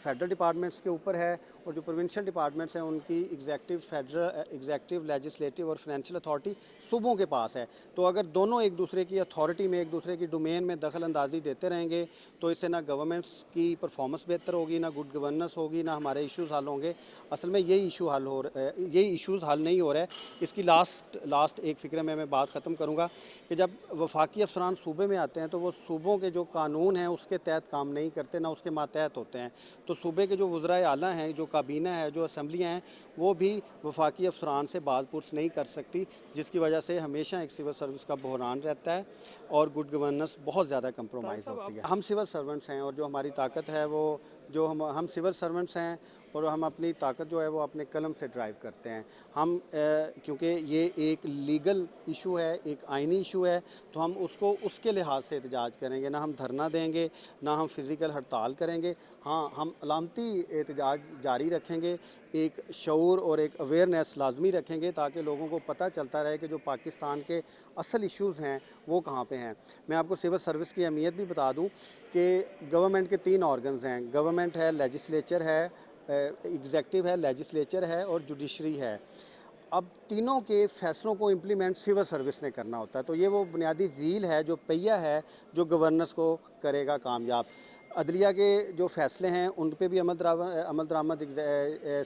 فیڈرل ڈپارٹمنٹس کے اوپر ہے، اور جو پروونشل ڈپارٹمنٹس ہیں ان کی ایگزیکٹو، لیجسلیٹو اور فنانشل اتھارٹی صوبوں کے پاس ہے. تو اگر دونوں ایک دوسرے کی اتھارٹی میں، ایک دوسرے کی ڈومین میں دخل اندازی دیتے رہیں گے تو اس سے نہ گورنمنٹس کی پرفارمنس بہتر ہوگی، نہ گڈ گورننس ہوگی، نہ ہمارے ایشوز حل ہوں گے. اصل میں یہی ایشوز حل نہیں ہو رہا ہے. اس کی لاسٹ ایک فکرے میں بات ختم کروں گا کہ جب وفاقی افسران صوبے میں آتے ہیں تو وہ صوبوں کے جو قانون ہیں اس کے تحت کام نہیں کرتے، نہ اس کے ماتحت ہوتے ہیں. تو صوبے کے جو وزرائے اعلیٰ ہیں، جو کابینہ ہے، جو اسمبلیاں ہیں، وہ بھی وفاقی افسران سے باز پرس نہیں کر سکتی، جس کی وجہ سے ہمیشہ ایک سول سروس کا بحران رہتا ہے اور گڈ گورننس بہت زیادہ کمپرومائز ہوتی ہے. ہم سول سرونٹس ہیں اور جو ہماری طاقت ہے وہ جو ہم سول سرونٹس ہیں اور ہم اپنی طاقت جو ہے وہ اپنے قلم سے ڈرائیو کرتے ہیں. ہم کیونکہ یہ ایک لیگل ایشو ہے, ایک آئینی ایشو ہے, تو ہم اس کو اس کے لحاظ سے احتجاج کریں گے. نہ ہم دھرنا دیں گے, نہ ہم فزیکل ہڑتال کریں گے. ہاں, ہم علامتی احتجاج جاری رکھیں گے, ایک شعور اور ایک اویئرنیس لازمی رکھیں گے تاکہ لوگوں کو پتہ چلتا رہے کہ جو پاکستان کے اصل ایشوز ہیں وہ کہاں پہ ہیں. میں آپ کو سول سروس کی اہمیت بھی بتا دوں کہ گورنمنٹ کے 3 آرگنز ہیں. گورنمنٹ ہے, لیجسلیچر ہے, ایگزیکٹو ہے, لیجسلیچر ہے اور جوڈیشری ہے. اب تینوں کے فیصلوں کو امپلیمنٹ سول سروس نے کرنا ہوتا ہے. تو یہ وہ بنیادی ویل ہے, جو پہیہ ہے, جو گورننس کو کرے گا کامیاب. عدلیہ کے جو فیصلے ہیں ان پہ بھی عمل درآمد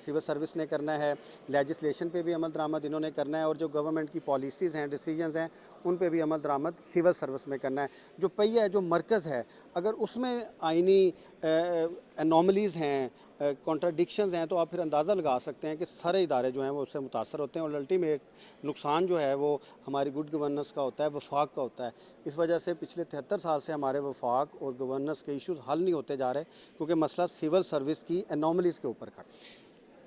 سول سروس نے کرنا ہے, لیجسلیشن پہ بھی عمل درآمد انہوں نے کرنا ہے, اور جو گورنمنٹ کی پالیسیز ہیں, ڈیسیجنز ہیں, ان پہ بھی عمل درآمد سول سروس میں کرنا ہے. جو پہیہ ہے, جو مرکز ہے, اگر اس میں آئینی انوملیز ہیں, کانٹراڈکشنز ہیں, تو آپ پھر اندازہ لگا سکتے ہیں کہ سارے ادارے جو ہیں وہ اس سے متاثر ہوتے ہیں, اور الٹیمیٹ نقصان جو ہے وہ ہماری گڈ گورننس کا ہوتا ہے, وفاق کا ہوتا ہے. اس وجہ سے پچھلے 73 سال سے ہمارے وفاق اور گورننس کے ایشوز حل نہیں ہوتے جا رہے, کیونکہ مسئلہ سول سروس کی انوملیز کے اوپر کھڑا.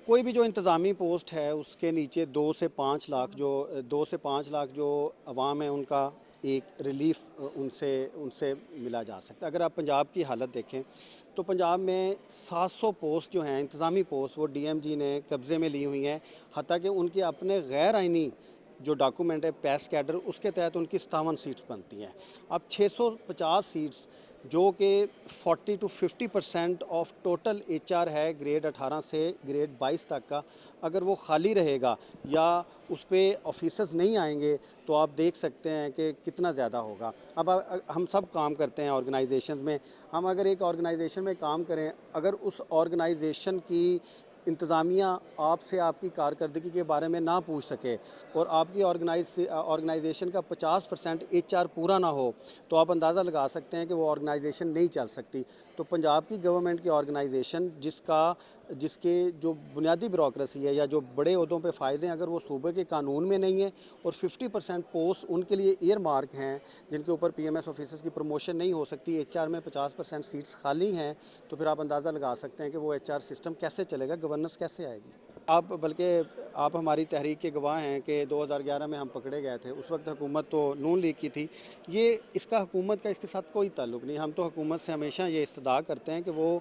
کوئی بھی جو انتظامی پوسٹ ہے اس کے نیچے 2 سے 5 لاکھ جو عوام ہیں ان کا ایک ریلیف ان سے ملا جا سکتا ہے. اگر آپ پنجاب کی حالت دیکھیں تو پنجاب میں 700 پوسٹ جو ہیں انتظامی پوسٹ وہ ڈی ایم جی نے قبضے میں لی ہوئی ہیں, حتیٰ کہ ان کے اپنے غیر آئینی جو ڈاکومنٹ ہے پیس کیڈر, اس کے تحت ان کی 57 سیٹس بنتی ہیں. اب 650 سیٹس جو کہ 40 to 50% of total H R ہے گریڈ 18 سے گریڈ 22 تک کا, اگر وہ خالی رہے گا یا اس پہ آفیسرز نہیں آئیں گے تو آپ دیکھ سکتے ہیں کہ کتنا زیادہ ہوگا. اب ہم سب کام کرتے ہیں آرگنائزیشنز میں, ہم اگر ایک آرگنائزیشن میں کام کریں, اگر اس آرگنائزیشن کی انتظامیہ آپ سے آپ کی کارکردگی کے بارے میں نہ پوچھ سکے اور آپ کی آرگنائزیشن کا 50% ایچ آر پورا نہ ہو, تو آپ اندازہ لگا سکتے ہیں کہ وہ آرگنائزیشن نہیں چل سکتی. تو پنجاب کی گورنمنٹ کی آرگنائزیشن جس کے جو بنیادی بیوروکریسی ہے یا جو بڑے عہدوں پہ فائز ہیں, اگر وہ صوبے کے قانون میں نہیں ہیں اور 50% پوسٹ ان کے لیے ایئر مارک ہیں جن کے اوپر پی ایم ایس آفیسرز کی پروموشن نہیں ہو سکتی, ایچ آر میں 50% سیٹس خالی ہیں, تو پھر آپ اندازہ لگا سکتے ہیں کہ وہ ایچ آر سسٹم کیسے چلے گا, گورننس کیسے آئے گی. بلکہ آپ ہماری تحریک کے گواہ ہیں کہ 2011 میں ہم پکڑے گئے تھے, اس وقت حکومت تو نون لیگ کی تھی. یہ اس کا حکومت کا اس کے ساتھ کوئی تعلق نہیں. ہم تو حکومت سے ہمیشہ یہ استدعا کرتے ہیں کہ وہ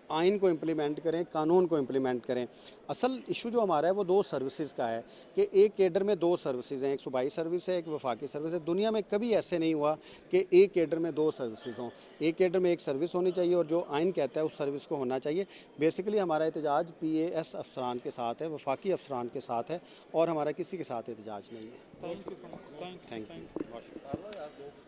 آئین کو امپلیمنٹ کریں, قانون کو امپلیمنٹ کریں. اصل ایشو جو ہمارا ہے وہ 2 سروسز کا ہے کہ ایک کیڈر میں 2 سروسز ہیں, ایک صوبائی سروس ہے, ایک وفاقی سروس ہے. دنیا میں کبھی ایسے نہیں ہوا کہ ایک کیڈر میں 2 سروسز ہوں. ایک کیڈر میں ایک سروس ہونی چاہیے اور جو آئین کہتا ہے اس سروس کو ہونا چاہیے. بیسیکلی ہمارا احتجاج پی اے ایس افسران کے ساتھ ہے, وفاقی افسران کے ساتھ ہے, اور ہمارا کسی کے ساتھ احتجاج نہیں ہے. Thank you.